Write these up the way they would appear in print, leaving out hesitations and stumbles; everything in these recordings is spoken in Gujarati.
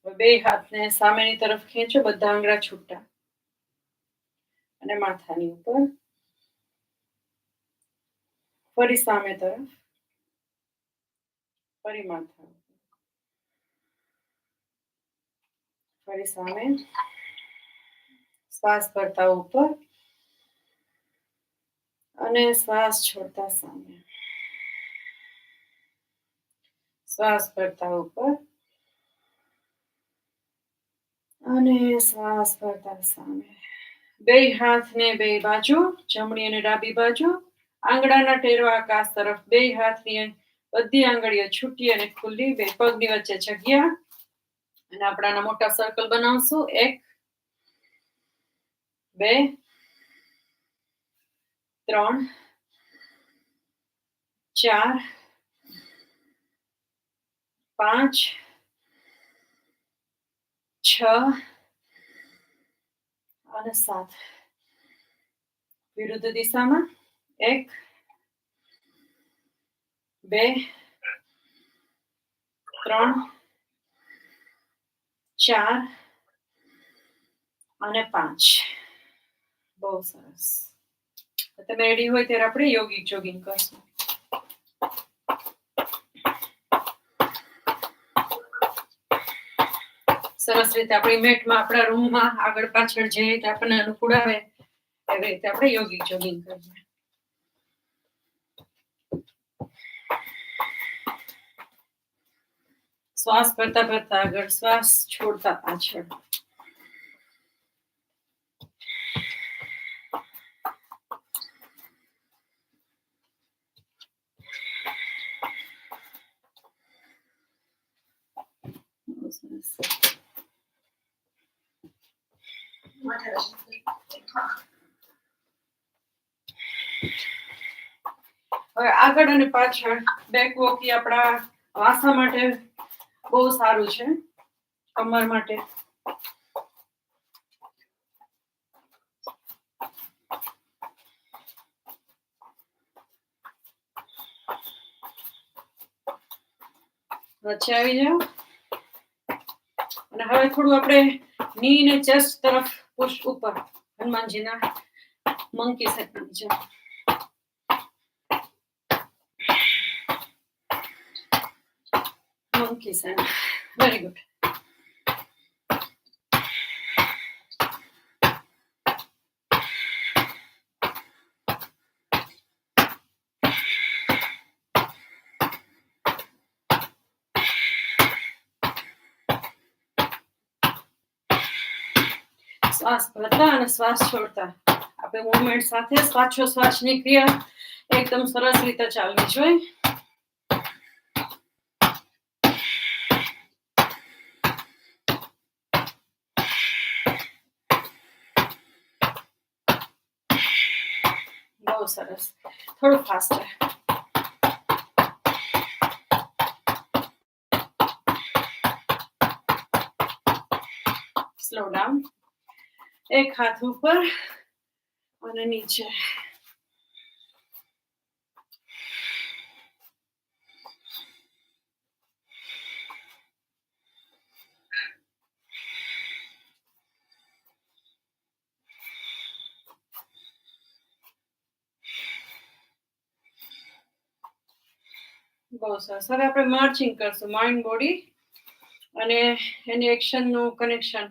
બે હાથને સામેની તરફ ખેંચો, બધા આંગળા છૂટા અને માથાની ઉપર. ફરી સામે તરફ, ફરી માથા, ફરી સામે. શ્વાસ ભરતા ઉપર અને શ્વાસ છોડતા સામે. શ્વાસ ભરતા ઉપર અને શ્વાસ ભરતા સામે. બે હાથને બે બાજુ, જમણી અને ડાબી બાજુ. આંગળાના ટેરવા આકાશ તરફ. બે હાથની બધી આંગળીઓ છૂટી અને ખુલ્લી. બે પગની વચ્ચે જગ્યા અને આપણાના મોટા સર્કલ બનાવશું. 1 2 3 4 5 6 અને 7. વિરુદ્ધ દિશામાં 1 2 3 4 અને 5. બહુ સરસ. તમે રેડી હોય ત્યારે આપણે યોગિક જોગિંગ કરશું. સરસ રીતે આપણી મેટમાં, આપણા રૂમમાં આગળ પાછળ જે રીતે આપણને અનુકૂળ આવે એવી રીતે આપણે યોગિક જોગિંગ કરીએ. શ્વાસ ભરતા ભરતા આગળ, શ્વાસ છોડતા પાછળ. હવે આગળ અને પાછળ બેક વોકી આપણા વાસા માટે બહુ સારું છે, કમર માટે. વચ્ચે આવી જાઓ અને હવે થોડું આપણે ની ને ચેસ્ટ તરફ પુશ ઉપર, હનુમાનજીના મંકી સેટ છે. Monkey set, very good. શ્વાસ ભરતા અને શ્વાસ છોડતા આપણે મૂવમેન્ટ સાથે શ્વાસોશ્વાસની ક્રિયા એકદમ સરસ રીતે ચાલવી જોઈએ. બહુ સરસ. થોડું ફાસ્ટ. Slow down. એક હાથ ઉપર અને નીચે. બહુ સરસ. હવે આપણે માર્ચિંગ કરશું, માઇન્ડ બોડી અને એની એક્શનનું કનેક્શન,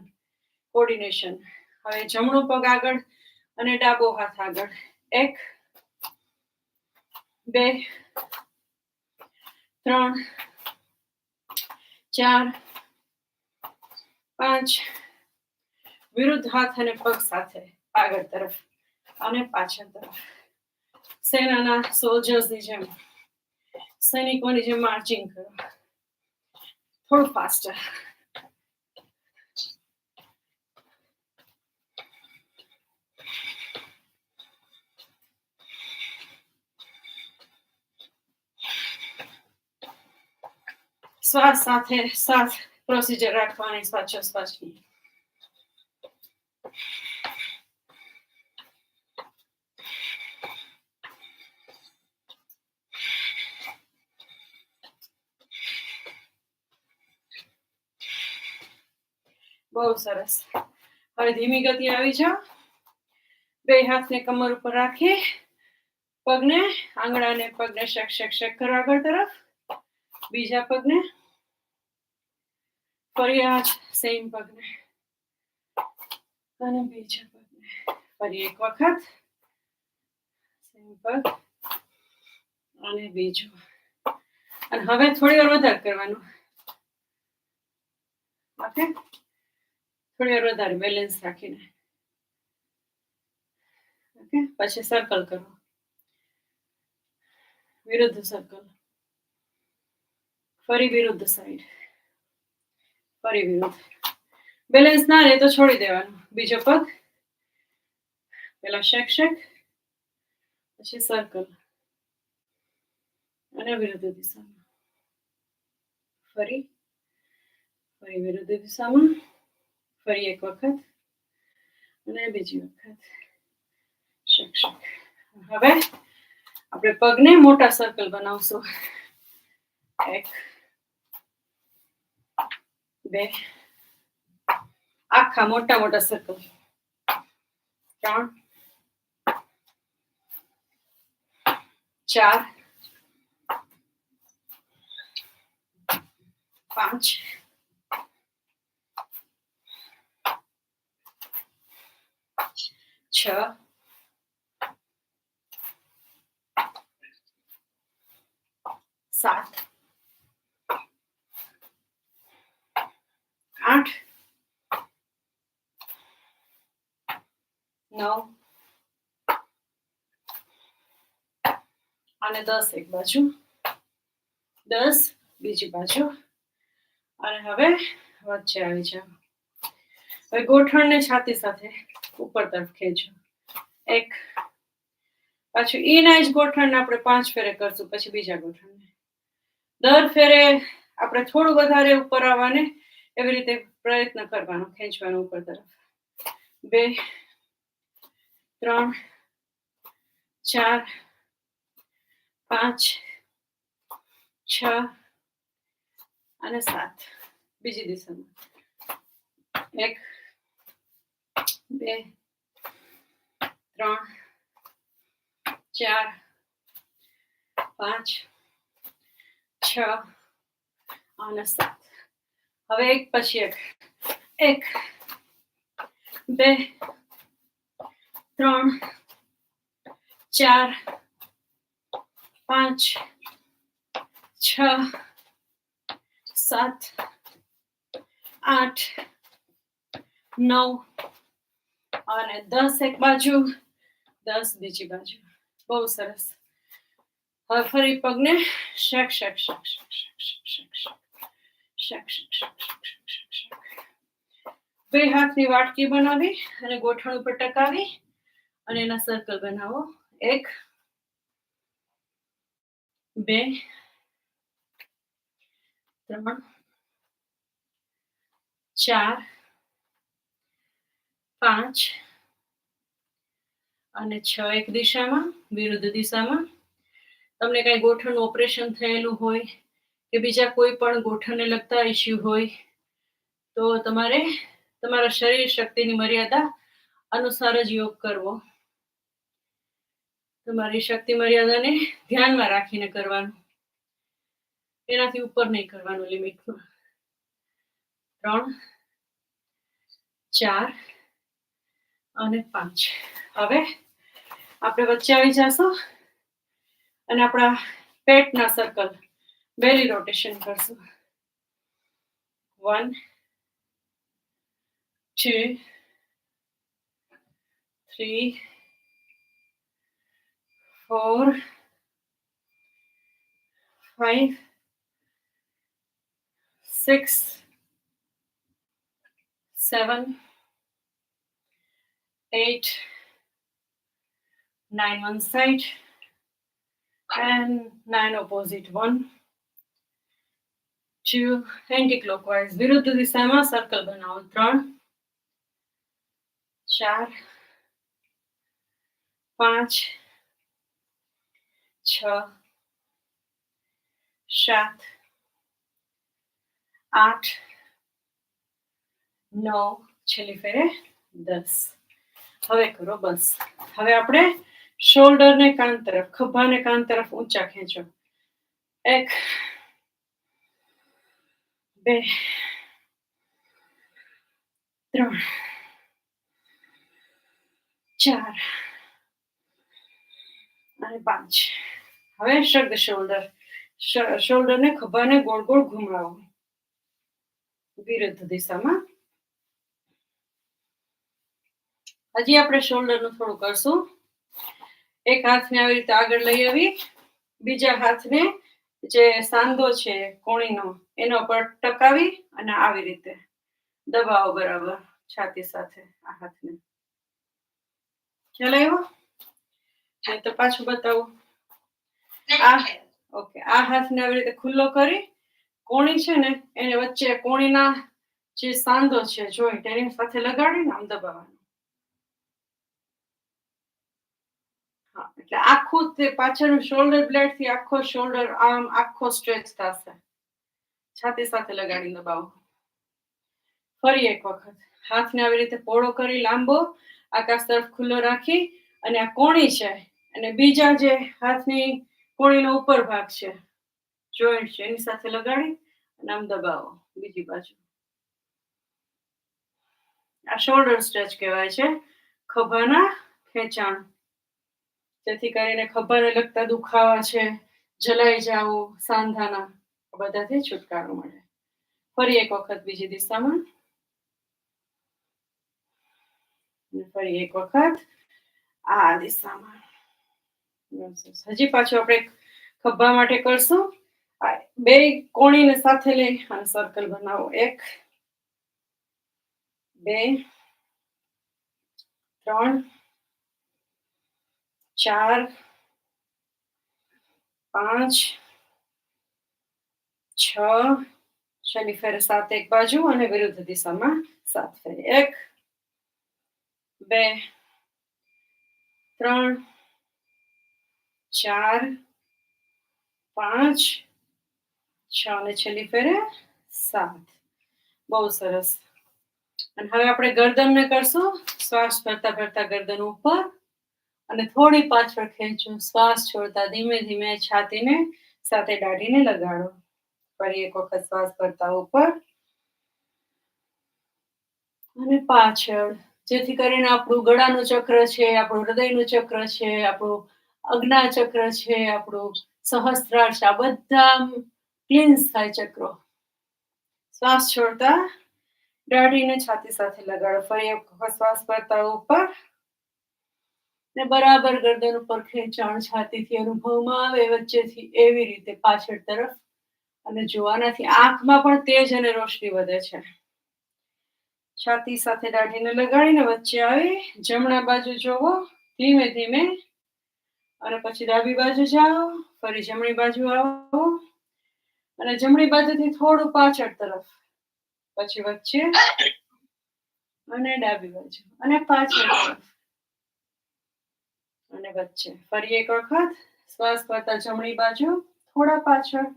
કોર્ડિનેશન. હવે જમણો પગ આગળ અને ડાબો હાથ આગળ. 1 2 3 4 5. વિરુદ્ધ હાથ અને પગ સાથે આગળ તરફ અને પાછળ તરફ. સેનાના સોલ્જર્સની જેમ, સૈનિકોની જેમ માર્ચિંગ કરો. થોડું ફાસ્ટર. શ્વાસ સાથે સાથ પ્રોસિજર રાખવાની શ્વાસોશ્વાસની. બહુ સરસ. હવે ધીમી ગતિ આવી જાઓ. બે હાથને કમર ઉપર રાખી પગને આંગળાને પગને શક શક શક કરો આગળ તરફ. બીજા પગને ફરી આ જ સેમ પગને અને બીજા પગને ફરી એક વખત સેમ પગ અને બીજું. અને હવે થોડી વાર વધારે કરવાનું. ઓકે, થોડી વાર વધારે બેલેન્સ રાખીને. ઓકે, પછી સર્કલ કરો, વિરુદ્ધ સર્કલ, ફરી વિરુદ્ધ સાઈડ, ફરી વિરુદ્ધ. બેલેન્સ ના રહે તો છોડી દેવાનું. બીજો પગ પેલા શેક શેક, પછી સર્કલ અને વિરુદ્ધ દિશામાં, ફરી ફરી વિરુદ્ધ દિશામાં, ફરી એક વખત અને બીજી વખત શેક શેક. હવે આપણે પગને મોટા સર્કલ બનાવશું. 1 2 આખા મોટા મોટા સર્કલ. 3 4 5 6 7 8 9 અને 10 એક બાજુ, 10 બીજી બાજુ. અને હવે વચ્ચે આવી જાઓ. હવે ગોઠણને છાતી સાથે ઉપર તરફ ખેંચો. 1 પાછું એના જ ગોઠણને આપણે 5 ફેરે કરશું. પછી બીજા ગોઠણને દર ફેરે આપણે થોડું વધારે ઉપર આવવાને એવી રીતે પ્રયત્ન કરવાનો, ખેંચવાનો ઉપર તરફ. 2 3 4 5 6 અને 7. બીજી દિશામાં 1 2 3 4 5 6 અને 7. હવે એક પછી એક. 1 2 3 4 5 6 7 8 9 અને 10 એક બાજુ, 10 બીજી બાજુ. બહુ સરસ. હવે ફરી પગને શેક શેક શેક શેક શેક શેક શેક શેક શેક શેક શેક. બે હાથની વાટકી બનાવી અને ગોઠણ ઉપર ટકાવી અને એના સર્કલ બનાવો. 1 2 3 4 5 અને 6 એક દિશામાં, વિરુદ્ધ દિશામાં. તમને કઈ ગોઠણનું ઓપરેશન થયેલું હોય કે બીજા કોઈ પણ ગોઠણને લગતા ઇસ્યુ હોય તો તમારે તમારા શરીર શક્તિની મર્યાદા અનુસાર જ યોગ કરવો. તમારી શક્તિ મર્યાદાને ધ્યાનમાં રાખીને કરવાનું. એનાથી ઉપર નહીં કરવાનું લિમિટમાં. 3 4 અને 5. હવે આપણે વચ્ચે આવી જશું અને આપણા પેટના સર્કલ બેલી રોટેશન કરશું. 1 2 3 4 5 6 7 8 9 one side and 9 opposite. 1 2 anti-clockwise વિરુદ્ધ દિશામાં સર્કલ બનાવો. 3 4 5 6 7 8 9, છેલ્લી ફેરે 10. હવે કરો બસ. હવે આપણે શોલ્ડરને કાન તરફ, ખભાને કાન તરફ ઊંચા ખેંચો. 1, 2, 3, 4 અને 5. હવે શબ્દ શોલ્ડર. શોલ્ડરને ખભાને ગોળ ગોળ ઘુમાવો વિરુદ્ધ દિશામાં. હજી આપણે શોલ્ડરનું થોડું કરશું. એક હાથને આવી રીતે આગળ લઈ આવી, બીજા હાથને જે સાંધો છે કોણીનો એના ઉપર ટકાવી અને આવી રીતે દબાવો બરાબર છાતી સાથે આ હાથને. ખ્યાલ આવ્યો? તો પાછું બતાવું. ઓકે, આ હાથને આવી રીતે ખુલ્લો કરી કોણી છે ને એને વચ્ચે કોણીના જે સાંધો છે જોઈન્ટ એની સાથે લગાડીને આમ દબાવવાનું. હા, એટલે આખું તે પાછળનું શોલ્ડર બ્લેડ થી આખો શોલ્ડર આમ આખો સ્ટ્રેચ થશે. છાતી સાથે લગાડીને દબાવો. ફરી એક વખત હાથને આવી રીતે પોળો કરી લાંબો આકાશ તરફ ખુલ્લો રાખી અને આ કોણી છે અને બીજા જે હાથની કોણીનો ઉપર ભાગ છે જોઈન્ટ છે એની સાથે લગાડી અને આમ દબાવો બીજી બાજુ. આ શોલ્ડર સ્ટ્રેચ કહેવાય છે, ખભાના ખેંચાણ. જેથી કરીને ખભાને લગતા દુખાવા છે, જલાઈ જવું, સાંધાના બધાથી છુટકારો મળે. ફરી એક વખત બીજી દિશામાં. ફરી એક વખત આ દિશામાં. હજી પાછું આપણે ખભા માટે કરશું. બે કોણીને સાથે લઈ અને સર્કલ બનાવો. 1, 2, 3, 4, 5, 6, શનિ ફેરે 7 એક બાજુ અને વિરુદ્ધ દિશામાં 7 ફેરે. 1, 2, 3, 4, 5, 6 અને છેલ્લી ફેરે 7. બહુ સરસ. અને હવે આપણે ગરદનને કરશું. શ્વાસ ભરતા ભરતા ગરદન ઉપર અને થોડી પાછળ ખેંચો. શ્વાસ છોડતા ધીમે ધીમે છાતીને સાથે દાઢીને લગાડો. ફરી એક વખત શ્વાસ ભરતા ઉપર અને પાછળ, જેથી કરીને આપણું ગળાનું ચક્ર છે, આપણું હૃદયનું ચક્ર છે, આપણું અજ્ઞા ચક્ર છે, આપણું સહસ્ત્રાર છે, આ બધા ક્લીન્સ થાય ચક્રો. શ્વાસ છોડતા દાઢીને છાતી સાથે લગાડો. ફરી એક વખત શ્વાસ ભરતા ઉપર ને બરાબર ગરદન ઉપર ખેંચાણ છાતીથી અનુભવમાં આવે વચ્ચેથી એવી રીતે પાછળ તરફ. અને જોવાનાથી આંખમાં પણ તેજ અને રોશની વધે છે. છાતી સાથે દાઢીને લગાડીને વચ્ચે આવી જમણા બાજુ જોવો ધીમે ધીમે અને પછી ડાબી બાજુ જાઓ. ફરી જમણી બાજુ આવો અને જમણી બાજુથી થોડું પાછળ તરફ, પછી વચ્ચે અને ડાબી બાજુ અને પાછળ તરફ અને વચ્ચે. ફરી એક વખત શ્વાસ ભરતા જમણી બાજુ થોડા પાછળ,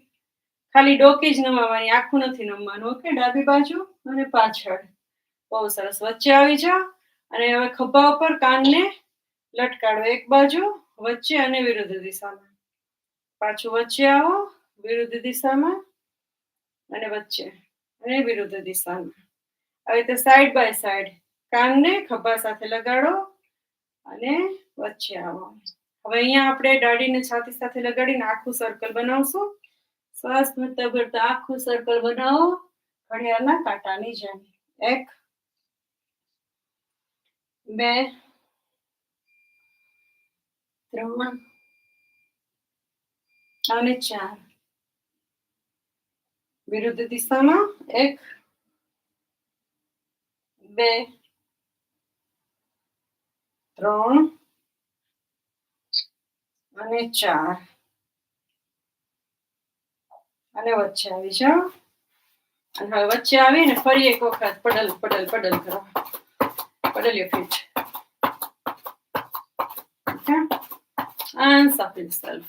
ખાલી ડોકી જ નમાવાની, આખું નથી નમવાનું. ઓકે, ડાબી બાજુ અને પાછળ. બહુ સરસ. વચ્ચે આવી જાઓ અને હવે ખભા ઉપર કાનને લટકાડો. એક બાજુ વચ્ચે અને વિરુદ્ધ દિશામાં. પાછું વચ્ચે આવો વિરુદ્ધ દિશામાં અને વચ્ચે અને વિરુદ્ધ દિશામાં. આવી રીતે સાઈડ બાય સાઈડ કાનને ખભા સાથે લગાડો અને વચ્ચે આવો. હવે અહીંયા આપણે દાઢીને છાતી સાથે લગાડીને આખું સર્કલ બનાવશું. શ્વાસ ભરતા ભરતા આખું સર્કલ બનાવો ઘડિયાળના કાંટાની જેમ. 1, 2, 3 અને 4. વિરુદ્ધ દિશામાં 1, 2, 3 અને 4 અને વચ્ચે આવી જાઓ. અને હવે વચ્ચે આવીને ફરી એક વખત પડલ પડલ પડલ કરો. Pedal your feet. Okay? And stop yourself.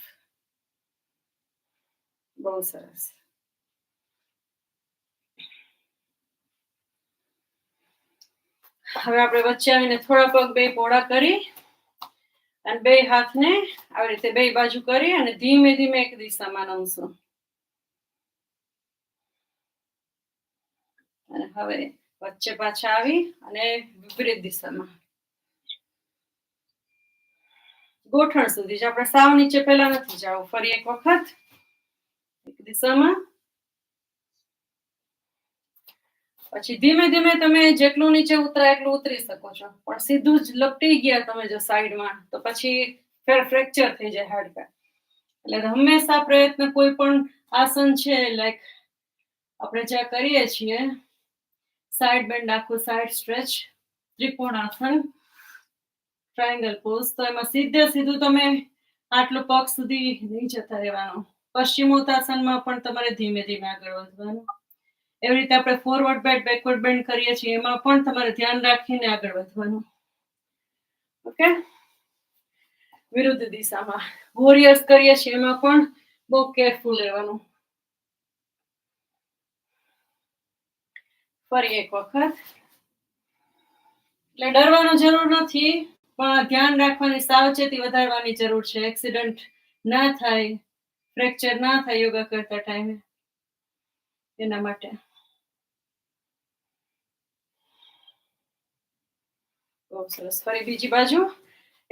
બહુ સરસ. હવે આપણે વચ્ચે આવીને થોડા પગ બે પહોળા કરી અને બે હાથને આવી રીતે બે બાજુ કરી અને ધીમે ધીમે એક દિશામાં નમશું. અને હવે વચ્ચે પાછા આવી અને વિપરીત દિશામાં ગોઠણ સુધી જ, આપણે સાવ નીચે પહેલા નથી જાવ. ફરી એક વખત એક દિશામાં, પછી ધીમે ધીમે તમે જેટલું નીચે ઉતરાય એટલું ઉતરી શકો છો, પણ સીધું જ લપટી ગયા તમે જો સાઈડમાં તો પછી ફ્રેક્ચર થઈ જાય હાડકા. એટલે હંમેશા પ્રયત્ન કોઈ પણ આસન છે લાઈક આપણે જ્યાં કરીએ છીએ સાઈડ બેન્ડ આખું, સાઈડ સ્ટ્રેચ, ત્રિકોણાસન, ટ્રાયંગલ પોઝ, તો એમાં સીધું તમે આટલું પગ સુધી નહીં જતા રહેવાનું. પશ્ચિમોત્તાસનમાં પણ તમારે ધીમે ધીમે આગળ વધવાનું. એવી રીતે આપણે ફોરવર્ડ બેન્ડ, બેકવર્ડ બેન્ડ કરીએ છીએ, એમાં પણ તમારે ધ્યાન રાખીને આગળ વધવાનું. ઓકે, વિરુદ્ધ દિશામાં વોરિયર્સ કરીએ છીએ, એમાં પણ બહુ કેરફુલ રહેવાનું. ફરી એક વખત. એટલે ડરવાની જરૂર નથી, પણ ધ્યાન રાખવાની, સાવચેતી વધારવાની જરૂર છે. એક્સિડન્ટ ના થાય, ફ્રેક્ચર ના થાય યોગા કરતા ટાઈમે, એના માટે. બહુ સરસ. ફરી બીજી બાજુ,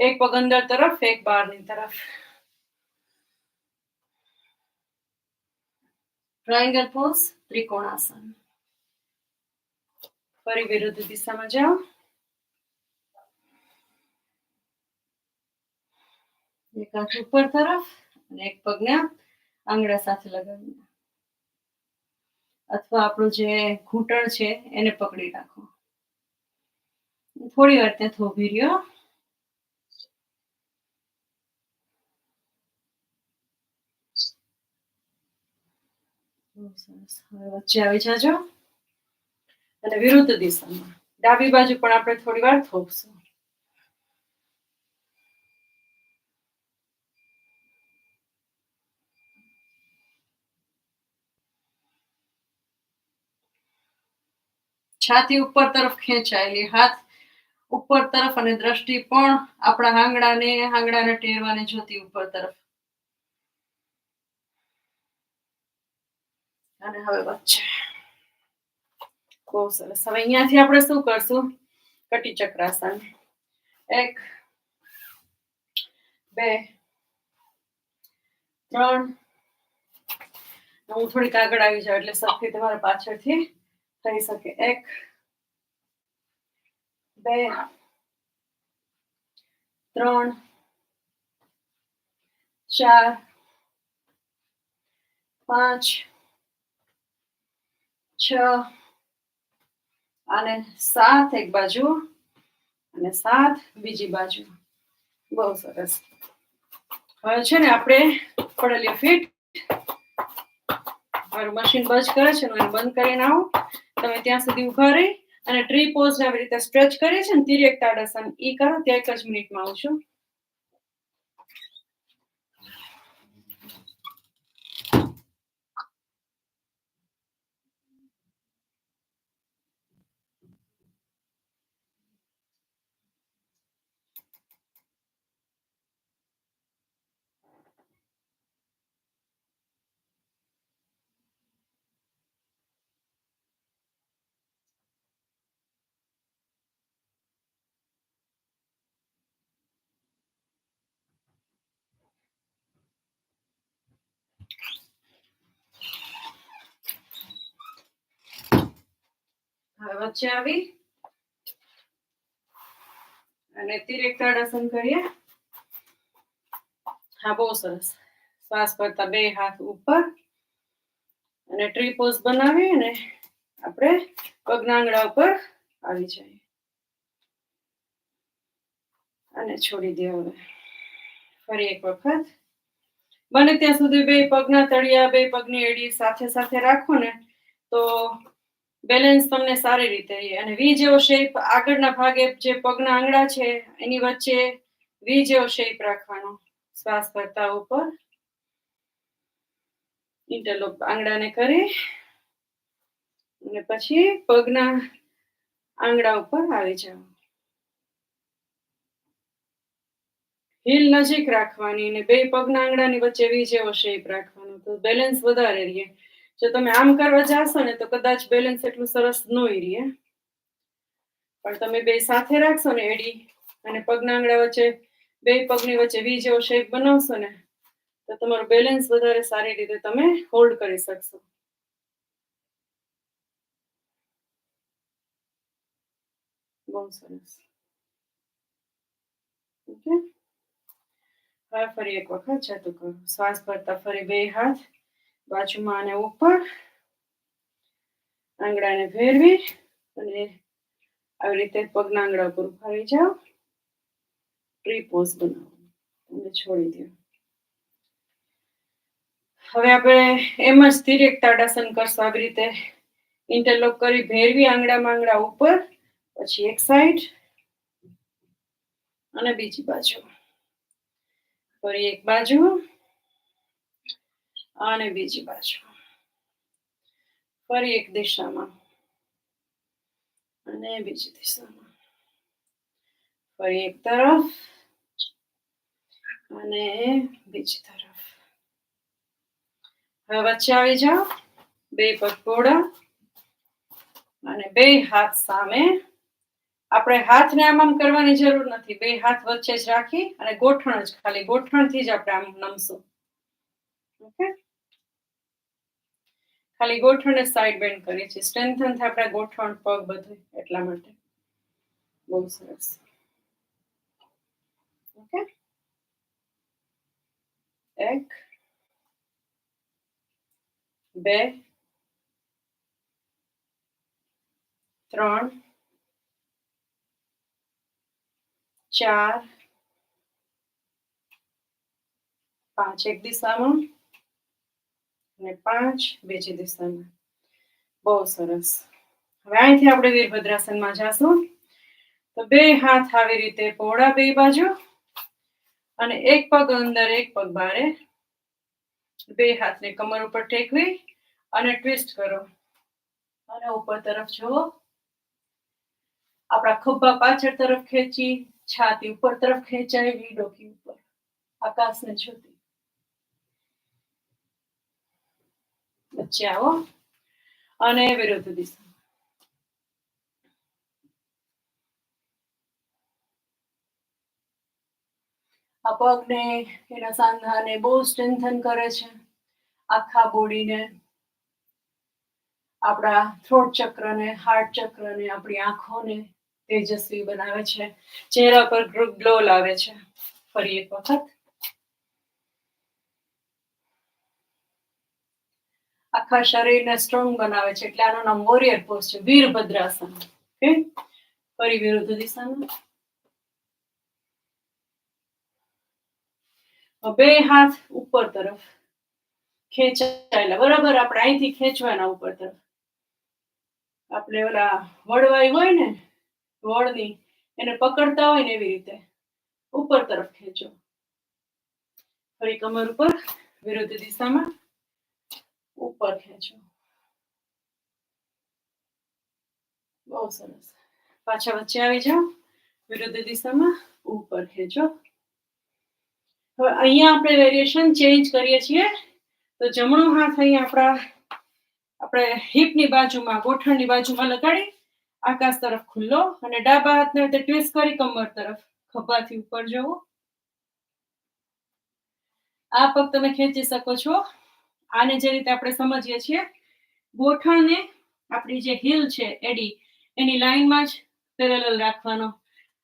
એક પગ અંદર તરફ, એક બહારની તરફ. ટ્રાયંગલ પોઝ, ત્રિકોણાસન. ફરી વિરુદ્ધ દિશામાં જાઓ. એક હાથ ઉપર તરફ અને એક પગને આંગળા સાથે લગાવીને, અથવા આપણું જે ઘૂંટણ છે એને પકડી રાખો. થોડી વાર ત્યાં થોભી રહ્યો. હવે વચ્ચે આવી જાજો અને વિરુદ્ધ દિશામાં ડાબી બાજુ પણ આપણે થોડી વાર થોભશું. છાતી ઉપર તરફ ખેંચાયેલી, હાથ ઉપર તરફ અને દ્રષ્ટિ પણ આપણા આંગળાને ટેરવાને જોતી ઉપર તરફ. અને હવે વચ્ચે. બહુ સરસ. હવે અહીંયાથી આપણે શું કરશું? કટી ચક્રાસન. 1 2 3. હું થોડીક આગળ આવી જાઉં એટલે સરખી તમારે પાછળથી થઈ શકે. 1 2 3 4 5 6 અને 7 એક બાજુ અને 7 બીજી બાજુ. બહુ સરસ. હવે છે ને આપણે પડેલી ફીટ, મારું મશીન બજ કરે છે, હું બંધ કરીને આવું. તમે ત્યાં સુધી ઉભા રહી અને ટ્રી પોઝ આવી રીતે સ્ટ્રેચ કરીએ છીએ ને, તિર્યક તાડાસન, ઈ કરો. ત્યાં 1 જ મિનિટમાં આવું છું. હવે વચ્ચે આવી અને તિર્યક તાડાસન કરીએ. હા, બહુ સરસ. શ્વાસ કરતા બે હાથ ઉપર અને ટ્રી પોઝ બનાવી અને આપણે પગના આંગળા ઉપર આવી જાય અને છોડી દે. હવે ફરી એક વખત. બને ત્યાં સુધી બે પગના તળિયા, બે પગની એડી સાથે સાથે રાખો ને તો બેલેન્સ તમને સારી રીતે રહે. અને વી જેવો શેપ આગળના ભાગે જે પગના આંગળા છે એની વચ્ચે વી જેવો શેપ રાખવાનો. શ્વાસ કરતા ઉપર ઇન્ટરલોક આંગળાને કરી અને પછી પગના આંગળા ઉપર આવી જાઓ. હીલ નજીક રાખવાની અને બે પગના આંગળાની વચ્ચે વી જેવો શેપ રાખવાનો, તો બેલેન્સ વધારે રહે. જો તમે આમ કરવા જાશો ને તો કદાચ બેલેન્સ એટલું સરસ ન રહે, પણ તમે બે સાથે રાખશો ને એડી અને પગના આંગળા વચ્ચે બે પગની વચ્ચે વી જેવો શેપ બનાવશો ને તો તમારું બેલેન્સ વધારે સારી રીતે તમે હોલ્ડ કરી શકશો. બહુ સરસ. ઓકે, હવે ફરી એક વખત જતું કરો. શ્વાસ ભરતા ફરી બે હાથ બાજુમાં અને ઉપર, આંગળાને ફેરવી અને આવી રીતે પગના આંગળા પર ફરી જાઓ. ટ્રી પોઝ બનાવો અને છોડી દો. હવે આપણે એમ જ સ્થિર એક તાડાસન કરશું. આવી રીતે ઇન્ટરલોક કરી ભેરવી આંગળામાં આંગળા ઉપર, પછી એક સાઈડ અને બીજી બાજુ, ફરી એક બાજુ અને બીજી બાજુ, ફરી એક દિશામાં અને બીજી દિશામાં, ફરી એક તરફ અને બીજી તરફ. હવે વચ્ચે આવી જાઓ. બે પગ પોળા અને બે હાથ સામે. આપણે હાથને આમ કરવાની જરૂર નથી. બે હાથ વચ્ચે જ રાખી અને ગોઠણ જ, ખાલી ગોઠણથી જ આપણે આમ નમશું. ઓકે, ખાલી ગોઠણને સાઈડ બેન્ડ કરીએ છીએ. સ્ટ્રેન્થન થાય આપણા ગોઠણ પગ બધું, એટલા માટે. બહુ સરસ. ઓકે, એક, બે, ત્રણ, ચાર, પાંચ એક દિશામાં અને પાંચ બીજી દિશામાં. બહુ સરસ. હવે અહીંથી આપણે વીરભદ્રાસનમાં જાશું. તો બે હાથ આવી રીતે પહોળા બે બાજુ અને એક પગ અંદર એક પગ બારે. બે હાથને કમર ઉપર ટેકવી અને ટ્વિસ્ટ કરો અને ઉપર તરફ જુઓ. આપણા ખભા પાછળ તરફ ખેંચી, છાતી ઉપર તરફ ખેંચાવી, ડોકી ઉપર, આકાશને છૂતી. વચ્ચે આવો અને વિરુદ્ધ દિશા. આ પગને, એના સાંધાને બહુ સ્ટ્રેન્થન કરે છે. આખા બોડીને, આપણા થ્રોટ ચક્રને, હાર્ટ ચક્રને, આપણી આંખોને તેજસ્વી બનાવે છે. ચહેરા પર ગ્લો લાવે છે. ફરી એક વખત. આખા શરીરને સ્ટ્રોંગ બનાવે છે. એટલે આનું નામ વોરિયર પોઝ છે, વીરભદ્રાસન. ઓકે, ફરી વિરુદ્ધ દિશામાં. બે હાથ ઉપર તરફ ખેંચાયેલા, બરાબર. આપણે અહીંથી ખેંચવાના ઉપર તરફ. આપણે ઓલા વડવાઈ હોય ને, વળની, એને પકડતા હોય ને એવી રીતે ઉપર તરફ ખેંચો. ફરી કમર ઉપર, વિરુદ્ધ દિશામાં ઉપર ખેંચો. બહુ સરસ. પાછા વચ્ચે આવી જાઓ. વિરુદ્ધ દિશામાં ઉપર ખેંચો. હવે અહીંયા આપણે વેરિએશન ચેન્જ કરીએ છીએ. તો જમણો હાથ અહીંયા આપણે હિપની બાજુમાં, ગોઠણની બાજુમાં લગાડી આકાશ તરફ ખુલ્લો, અને ડાબા હાથને ટ્વિસ્ટ કરી કમર તરફ, ખભાથી ઉપર જવો. આ પગ તમે ખેંચી શકો છો. આને જે રીતે આપણે સમજીએ છીએ, ગોઠણને આપણી જે હીલ છે એડી, એની લાઈનમાં જ પેરેલલ રાખવાનો.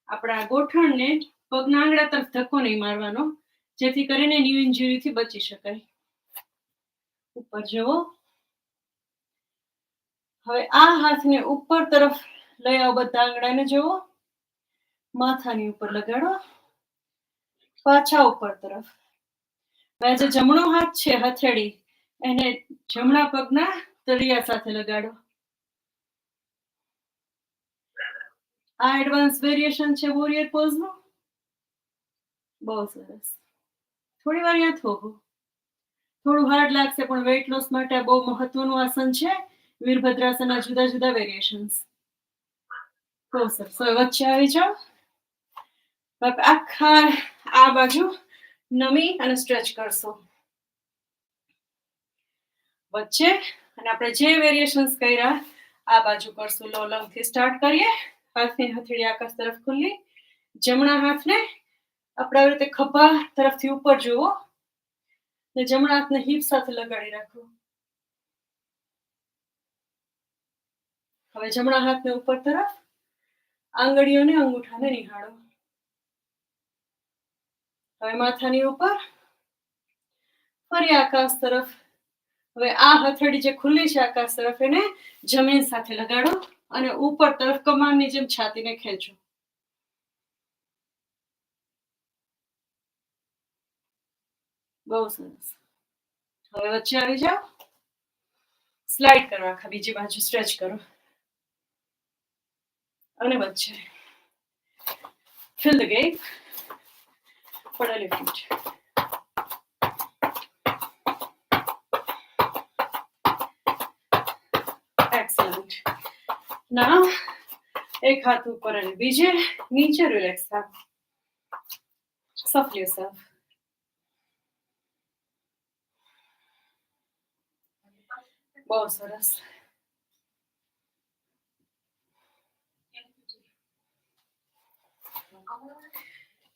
આપણા ગોઠણને પગના આંગળા તરફ ધક્કો નહીં મારવાનો, જેથી કરીને ન્યૂ ઇન્જરીથી બચી શકાય. ઉપર જવો. હવે આ હાથને ઉપર તરફ લઈ આવો. બધા આંગળાને જુઓ, માથાની ઉપર લગાડો, પાછા ઉપર તરફ. હવે જે જમણો હાથ છે, હથેળી, એને જમણા પગના તળિયા સાથે લગાડો. આ એડવાન્સ વેરિએશન છે વોરિયર પોઝનું. બહુ સરસ. થોડી વાર અહીંયા થોભો. થોડું હાર્ડ લાગશે, પણ વેઇટ લોસ માટે બહુ મહત્વનું આસન છે. વીરભદ્રાસનના જુદા જુદા વેરિએશન્સ. બહુ સરસ. હવે વચ્ચે આવી જાઓ. હવે આખા આ બાજુ નમી અને સ્ટ્રેચ કરશો વચ્ચે, અને આપણે જે વેરિએશન્સ કર્યા આ બાજુ કરશું. લો લંગથી સ્ટાર્ટ કરીએ. હાથની હથેળી આકાશ તરફ ખુલ્લી, જમણા હાથને આપણે આવી રીતે ખભા તરફથી ઉપર જુઓ ને જમણા હાથને હિપ સાથે લગાડી રાખો. હવે જમણા હાથને ઉપર તરફ, આંગળીઓને અંગૂઠાને નિહાળો. હવે માથાની ઉપર, ફરી આકાશ તરફ. હવે આ હથેળી જે ખુલ્લી છે આકાશ તરફ એને જમીન સાથે લગાડો અને ઉપર તરફ કમાનની જેમ છાતીને ખેંચો. બહુ સરસ. હવે વચ્ચે આવી જાઓ. સ્લાઇડ કરો, આખા બીજી બાજુ સ્ટ્રેચ કરો અને વચ્ચે. Fill the gap. પડેલી ફીટ. એક્સલન્ટ. નાઉ એક હાથ ઉપર અને બીજે નીચે. રિલેક્સ થાવ. Soften yourself. બહુ સરસ.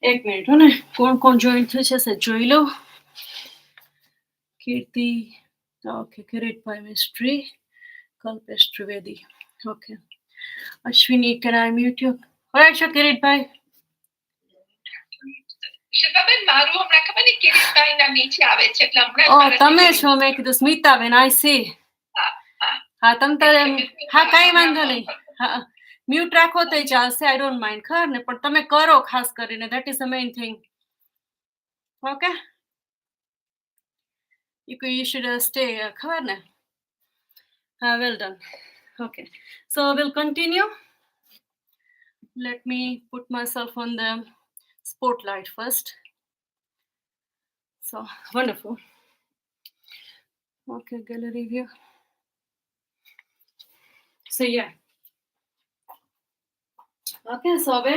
એક મિનિટ હો ને, કોણ કોણ જોઈન થશે છે જોઈ લો. Kirti, okay, Kiritbhai Mistry, Kalpesh Trivedi, okay. Ashwini, can I mute you? Alright, sure, Kiritbhai. Shilpaben, મારું હમણાં ખબર નહીં કિરીટભાઈના નીચે આવે છે એટલે હમણાં તમે છો? મેં કીધું સ્મિતાબેન. I C. હા તમ તારે. હા કઈ વાંધો નહીં. હા મ્યુટ રાખો તો ચાલશે. I don't mind. ખબર ને, પણ તમે કરો ખાસ કરીને. That is the main thing. Okay, you should stay. ખબર ને. હા, well done. Okay, so we'll continue. Let me put myself on the spotlight first. So wonderful. Okay, gallery view. So yeah. Okay, so હવે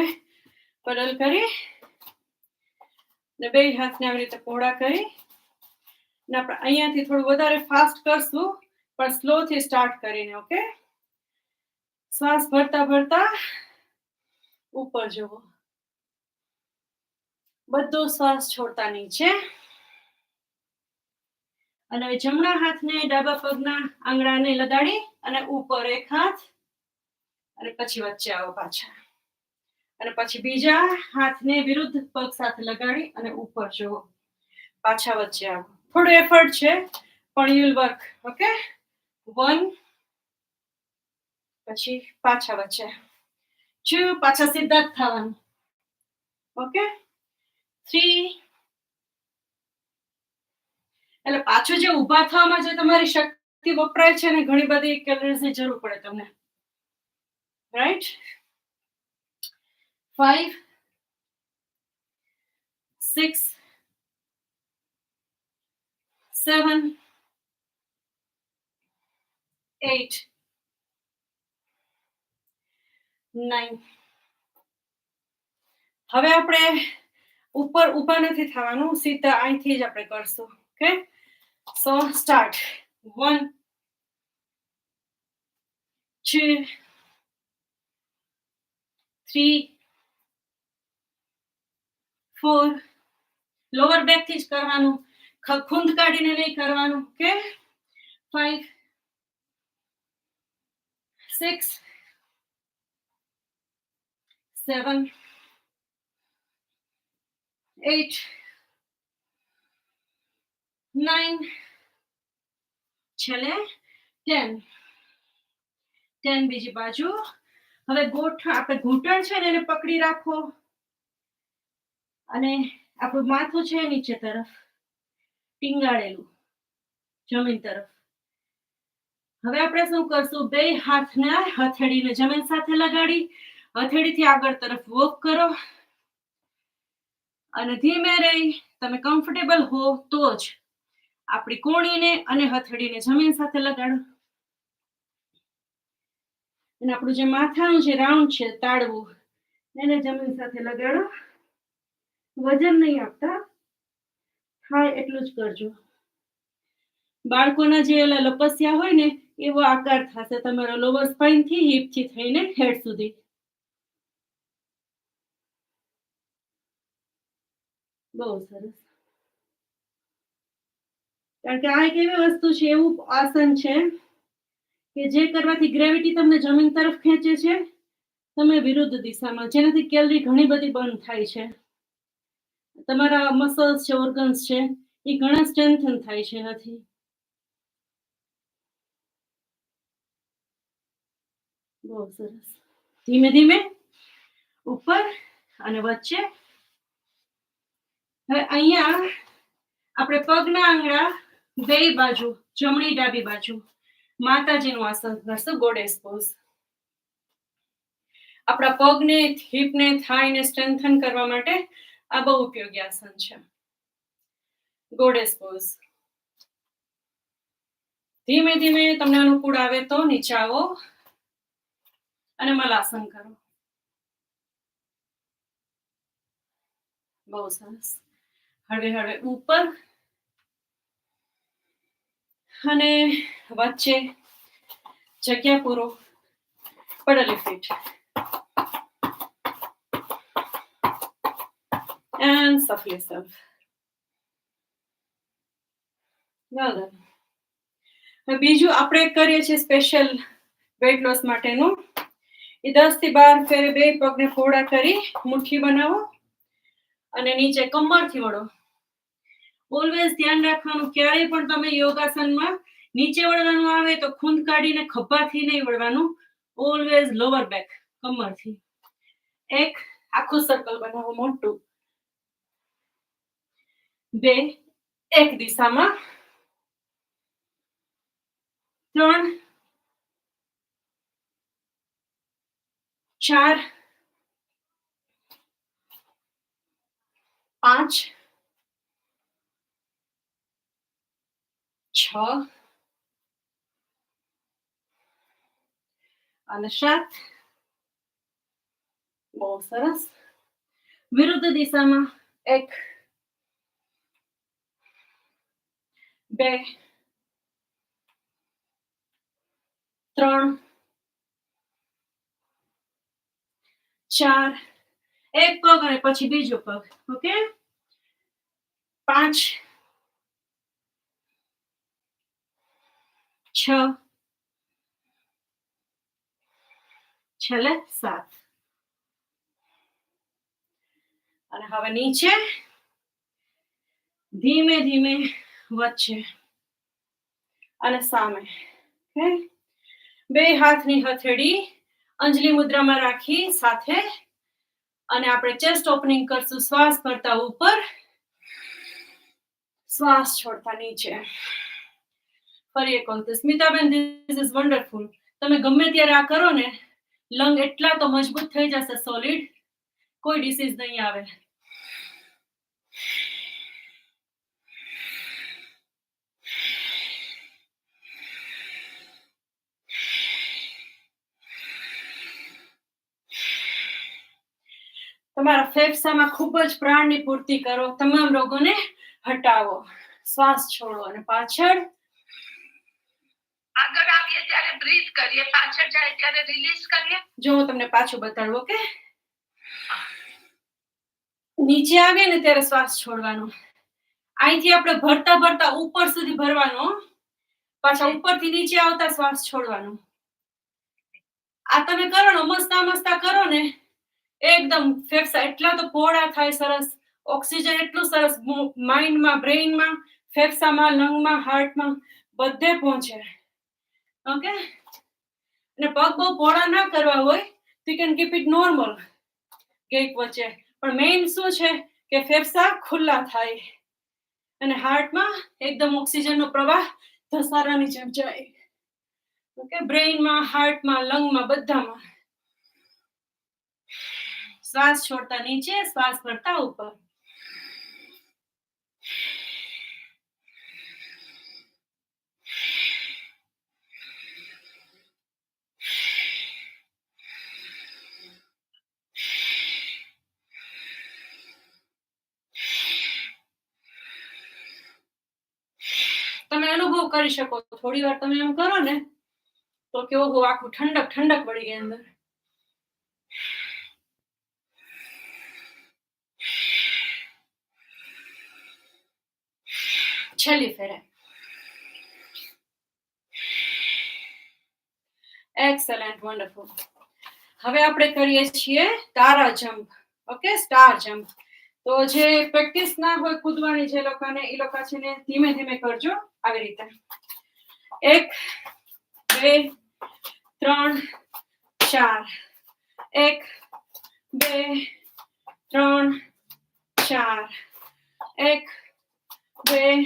પડલ કરી ને બે હાથને આવી રીતે પહોળા કરી ને આપણે અહીંયાથી થોડું વધારે ફાસ્ટ કરશું, પણ સ્લોથી સ્ટાર્ટ કરીને. ઓકે, શ્વાસ ભરતા ભરતા ઉપર જવો, બધો શ્વાસ છોડતા નીચે. અને હવે જમણા હાથને ડાબા પગના આંગળાને લગાડી અને ઉપર એક હાથ અને પછી વચ્ચે આવો પાછા, અને પછી બીજા હાથને વિરુદ્ધ પગ સાથે લગાડી અને ઉપર જવો, પાછા વચ્ચે આવો. થોડું એફર્ટ છે પણ યુ વિલ વર્ક. ઓકે, 1, પછી પાછા વચ્ચે 2, પાછા સીધા જ થવાનું. ઓકે, 3. એટલે પાછું જે ઊભા થવામાં જે તમારી શક્તિ વપરાય છે ને, ઘણી બધી કેલરીઝની જરૂર પડે તમને. રાઈટ. 5, 6, 7, 8, 9. હવે આપણે ઉપર ઊભા નથી થવાનું, સીધા અહીંથી જ આપણે કરશું. ઓકે, સો સ્ટાર્ટ. 1, 2, 3, 4. લોઅર બેક થી જ કરવાનું, ખૂંદ કાઢીને નહીં કરવાનું. ઓકે, 5, 6, 7, 8, 9, છેલ્લે 10. 10 બીજી બાજુ. હવે આપણે ઘૂંટણ છે ને એને પકડી રાખો અને આપણું માથું છે નીચે તરફ ટીંગાડેલું જમીન તરફ. હવે આપણે શું કરશું? બે હાથને હથેળીને જમીન સાથે લગાડી હથેળીથી આગળ તરફ વોક કરો અને ધીમે રહી તમે કમ્ફર્ટેબલ હો તો જ આપણી કોણીને અને હથેળીને જમીન સાથે લગાડો. અને આપણું જે માથાનું જે રાઉન્ડ છે તાળવું, એને જમીન સાથે લગાડો. વજન નહીં આપતા, થાય એટલું જ કરજો. બાળકોના જે ઓલા લપસ્યા હોય ને એવો આકાર થશે તમારા લોવર સ્પાઇન થી હિપ થી થઈને હેડ સુધી. બહુ સરસ. કારણ કે આ એક એવી વસ્તુ છે, એવું આસન છે કે જે કરવાથી ગ્રેવિટી તમને જમીન તરફ ખેંચે છે, તમે વિરુદ્ધ દિશામાં, જેનાથી કેલરી ઘણી બધી બર્ન થાય છે. તમારા મસલ્સ છે, ઓર્ગન્સ છે, એ ઘણા સ્ટ્રેન્થન થાય છે એનાથી. બહુ સરસ. ધીમે ધીમે ઉપર અને વચ્ચે. હવે અહીંયા આપણે પગના આંગળા બે બાજુ, જમણી ડાબી બાજુ માતાજીનું આસન કરશું, ગોડેસ પોઝ. આપણા પગને, હિપને, થાઈને સ્ટ્રેન્થન કરવા માટે આ બહુ ઉપયોગી આસન છે, ગોડેસ પોઝ. ધીમે ધીમે તમને અનુકૂળ આવે તો નીચે આવો અને મલાસન કરો. બહુ સરસ. હળવે હળવે ઉપર અને વચ્ચે જગ્યા પૂરો, પડેલી fit. And shuffle yourself. Well done. બીજું આપણે કરીએ છીએ સ્પેશિયલ વેટ લોસ માટેનું. એ 10 થી 12 ફેરે બે પગને ફોડા કરી મુઠ્ઠી બનાવો અને નીચે કમરથી વળો. ઓલવેઝ ધ્યાન રાખવાનું, ક્યારેય પણ તમે યોગાસનમાં નીચે વળવાનું આવે તો ખૂંદ કાઢીને ખભાથી નહીં વળવાનું, ઓલવેઝ લોવર બેક, કમરથી. એક આખું સર્કલ બનાવો મોટું. બે એક દિશામાં, 3 4 5 6 અને 7. બહુ સરસ. વિરુદ્ધ દિશામાં 1 2 3 4, એક પગ અને પછી બીજો પગ. ઓકે, 5 6 છેલ્લે 7. અને હવે નીચે ધીમે ધીમે વચ્ચે અને સામે. ઓકે, બે હાથની હથેળી અંજલિ મુદ્રામાં રાખી સાથે, અને આપણે ચેસ્ટ ઓપનિંગ કરશું. શ્વાસ ભરતા ઉપર, શ્વાસ છોડતા નીચે. ફરી એક વખત. Smitaben, this is wonderful. તમે ગમે ત્યારે આ કરો ને, લંગ એટલા તો મજબૂત થઈ જશે, સોલિડ, કોઈ ડિસીઝ નહીં આવે. તમારા ફેફસામાં ખૂબ જ પ્રાણની પૂર્તિ કરો, તમામ રોગોને હટાવો. શ્વાસ છોડો અને પાછળ. આગળ આવીએ ત્યારે બ્રીથ કરીએ, પાછળ જાય ત્યારે રિલીઝ કરીએ. જો હું તમને પાછું બતાડું. ઓકે, નીચે આવીએ ને ત્યારે શ્વાસ છોડવાનો. અહીંથી આપણે ભરતા ભરતા ઉપર સુધી ભરવાનો, પાછા ઉપરથી નીચે આવતા શ્વાસ છોડવાનો. આ તમે કરો ને, મસ્તા મસ્તા કરો ને, એકદમ ફેફસા એટલા તો પહોળા થાય, સરસ ઓક્સિજન એટલું સરસ માઇન્ડમાં, બ્રેઇનમાં, ફેફસામાં, લંગમાં, હાર્ટમાં બધે પહોંચે. ઓકે, અને પગ બહુ પહોળા ના કરવા હોય તો you can keep it normal gap વચ્ચે. પણ મેઇન શું છે કે ફેફસા ખુલ્લા થાય અને હાર્ટમાં એકદમ ઓક્સિજનનો પ્રવાહ ધસારાની જેમ જાય. ઓકે, બ્રેઇનમાં, હાર્ટમાં, લંગમાં, બધામાં. શ્વાસ છોડતા નીચે, શ્વાસ ભરતા ઉપર. આવું કરી શકો. થોડી વાર તમે એમ કરો ને તો કેવું આખું ઠંડક ઠંડક પડી ગઈ અંદર. છેલ્લી ફેરે. Excellent, wonderful. હવે આપણે કરીએ છીએ તારા જમ્પ. Okay, star jump. તો જે પ્રેક્ટિસ ના હોય કૂદવાની જે લોકોને, એ લોકો છે ને ધીમે ધીમે કરજો આવી રીતે. 1 2 3 4. 1 2 3 4. 1 2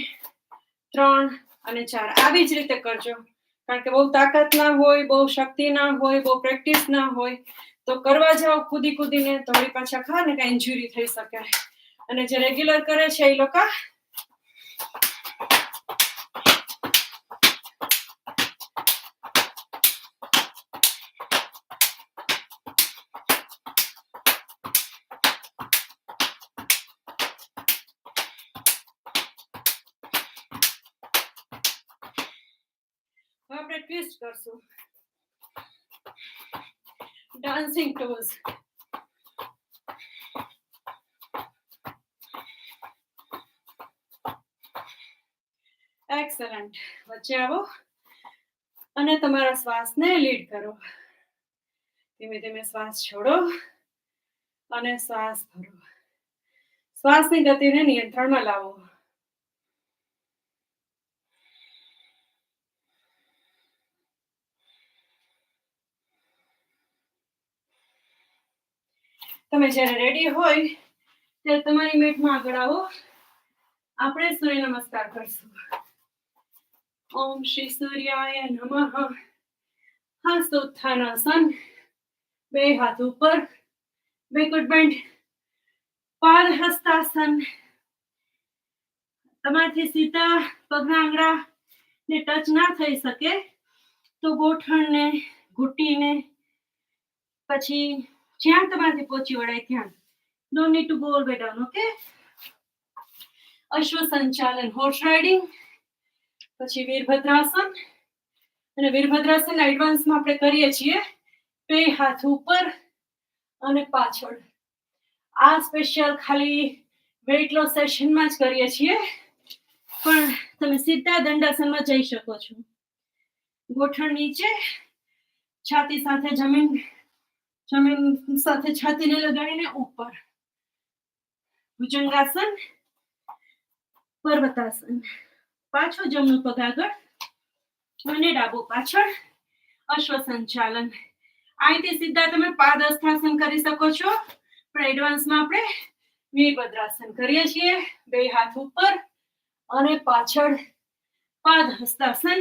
3 અને 4. આવી જ રીતે કરજો. કારણ કે બહુ તાકાત ના હોય, બહુ શક્તિ ના હોય, બહુ પ્રેક્ટિસ ના હોય તો કરવા જાઓ કૂદી કૂદીને તો વળી પાછા ખા ને કાંઈ ઇન્જુરી થઈ શકે. અને જે રેગ્યુલર કરે છે એ લોકો આપણે ટ્વિસ્ટ કરશું. Dancing toes. એક્સેલન્ટ. વચ્ચે આવો અને તમારા શ્વાસને લીડ કરો. ધીમે ધીમે શ્વાસ છોડો અને શ્વાસ ભરો. શ્વાસની ગતિને નિયંત્રણમાં લાવો. તમે જ્યારે રેડી હોય ત્યારે તમારી મેટમાં આગળ આવો. આપણે સૂર્ય નમસ્કાર કરશું. ઓમ શ્રી સૂર્યાય નમઃ. હસ્તોત્થાનાસન. 2 હાથ ઉપર, બેકવર્ડ બેન્ડ. પાદ હસ્તાસન. તમારાથી સીધા પગના આંગળા ને ટચ ના થઈ શકે તો ગોઠણને, ઘૂંટીને, પછી જ્યાં તમારાથી પહોંચી વળાય ત્યાં. Don't need to go all the way down, okay? અશ્વ સંચાલન, હોર્સ રાઇડિંગ. પછી વીરભદ્રાસન. અને વીરભદ્રાસન એડવાન્સમાં આપણે કરીએ છીએ 2 હાથ ઉપર અને પાછળ. આ સ્પેશિયલ ખાલી વેઇટ લોસ સેશનમાં જ કરીએ છીએ, પણ તમે સીધા દંડાસનમાં જઈ શકો છો. ગોઠણ નીચે, છાતી સાથે જમીન સાથે છાતીને લગાડીને ઉપર. ભુજંગાસન, પર્વતાસન. પાછો જમણું પગ આગળ અને ડાબો પાછળ. અશ્વ સંચાલન. અહીંથી સીધા તમે પાદ હસ્તાસન કરી શકો છો, પણ એડવાન્સમાં આપણે વીરભદ્રાસન કરીએ છીએ. 2 હાથ ઉપર અને પાછળ. પાદ હસ્તાસન,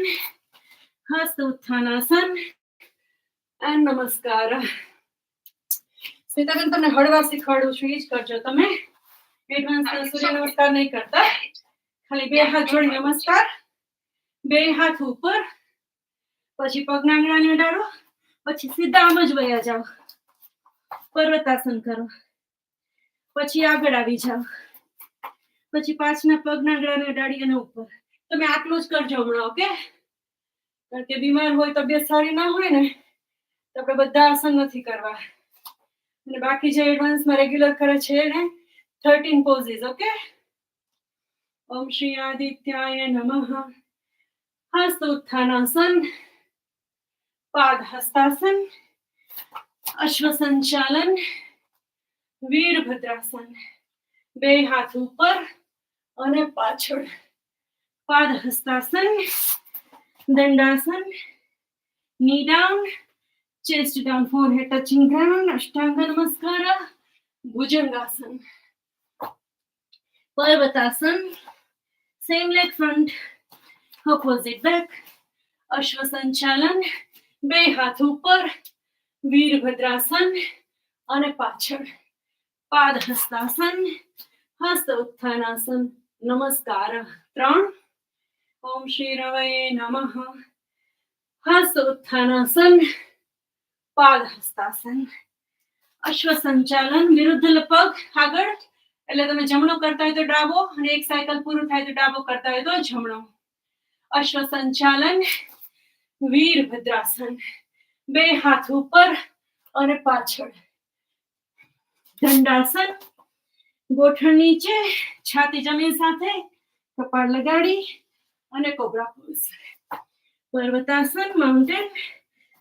હસ્ત ઉત્થાનાસન અને નમસ્કાર. સ્મિતાબેન તમને હળવા શીખવાડું છું, એ જ કરજો તમે. એડવાન્સ સૂર્ય નમસ્કાર નહીં કરતા. ખાલી 2 હાથ જોડી નમસ્કાર. 2 હાથ ઉપર, પછી પગના આંગળાને અડાડો, પછી સીધા આમ જ વયા જાઓ. પર્વતાસન કરો. પછી આગળ આવી જાઓ. પછી પાછના પગના આંગળાને અડાડી અને ઉપર. તમે આટલું જ કરજો હમણાં, ઓકે? કારણ કે બીમાર હોય, તબિયત સારી ના હોય ને તો આપણે બધા આસન નથી કરવા. અને બાકી જે એડવાન્સમાં રેગ્યુલર કરે છે એને 13 પોઝિસ, ઓકે? ઓમ શ્રી આદિત્યાય નમઃ. હસ્ત ઉત્થાનાસન, પાદ હસ્તાસન, અશ્વ સંચાલન, વીરભદ્રાસન. 2 હાથ ઉપર અને પાછળ. પાદ હસ્તાસન, દંડાસન, knee down, chest down, forehead touching ground. અષ્ટાંગ નમસ્કાર. Bhujangasana. Parvatasana. Same leg front, opposite back. અશ્વ સંચાલન. 2 હાથ ઉપર, વીરભદ્રાસન અને પાછળ. પાદ હસ્તાસન, હસ્ત ઉત્થાનાસન. નમસ્કાર. 3. ઓમ શ્રી રવયે નમઃ. હસ્ત ઉત્થાનાસન, પાદ હસ્તાસન. અશ્વ સંચાલન. વિરુદ્ધ પગ આગળ, એટલે તમે જમણો કરતા હોય તો ડાબો, અને એક સાયકલ પૂરું થાય તો ડાબો કરતા હોય તો જમણો. અશ્વ સંચાલન, વીરભદ્રાસન. બે હાથ ઉપર અને પાછળ. દંડાસન, ગોઠણ નીચે, છાતી જમીન સાથે, કપાળ લગાડી અને cobra pose. Parvatasana, mountain,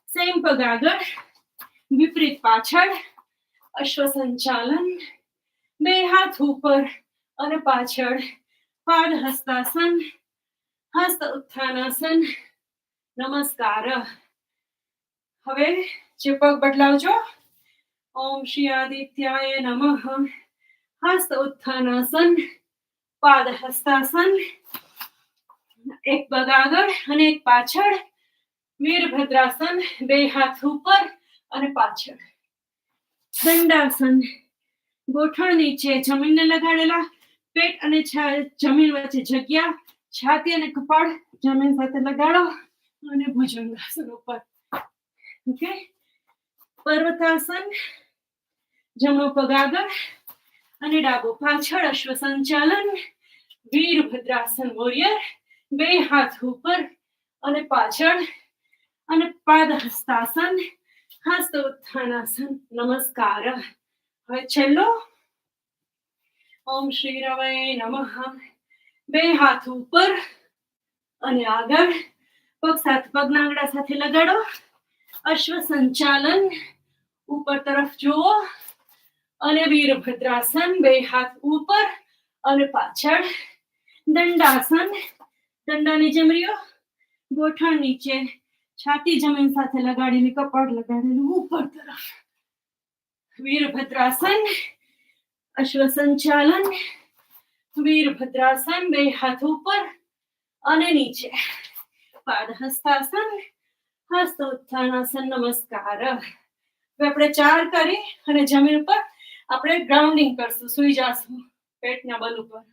same પગ આગળ, વિપરીત પાછળ. અશ્વ સંચાલન, બે હાથ ઉપર અને પાછળ. પાદ હસ્તાસન, હસ્ત ઉત્થાનાસન, નમસ્કાર. હવે જે પગ બદલાવજો. ઓમ શ્રી આદિત્યાય નમઃ. હસ્ત ઉત્થાનાસન, પાદ હસ્તાસન, એક પગ આગળ અને એક પાછળ. વીરભદ્રાસન, બે હાથ ઉપર અને પાછળ. દંડાસન, ગોઠણ નીચે, જમીનને લગાડેલા, પેટ અને જમીન વચ્ચે જગ્યા, છાતી અને કપાળ જમીન સાથે લગાડો અને ભુજંગાસન ઉપર. ઓકે. પર્વતાસન, જમણો પગ આગળ અને ડાબો પાછળ. અશ્વ સંચાલન, વીરભદ્રાસન વોરિયર, બે હાથ ઉપર અને પાછળ. અને પાદ હસ્તાસન, હસ્ત ઉત્થાનાસન, નમસ્કાર. હવે છેલ્લો. ઓમ શ્રી રવૈ નમઃ. બે હાથ ઉપર અને આગળ, પગ સાથે પગના આંગળા સાથે લગાડો. અશ્વ સંચાલન, ઉપર તરફ જુઓ અને વીરભદ્રાસન, બે હાથ ઉપર અને પાછળ. દંડાસન, દંડાની જેમ રહ્યો, ગોઠણ નીચે, છાતી જમીન સાથે લગાડીને કપાળ લગાડેલું ઉપર તરફ. વીરભદ્રાસન, અશ્વ સંચાલન, વીરભદ્રાસન, બે હાથ ઉપર અને નીચે. પાદ હસ્તાસન, હસ્ત ઉત્થાનાસન, નમસ્કાર. આપણે 4 કરી અને જમીન ઉપર આપણે ગ્રાઉન્ડિંગ કરશું, સુઈ જાશું પેટના બલ ઉપર.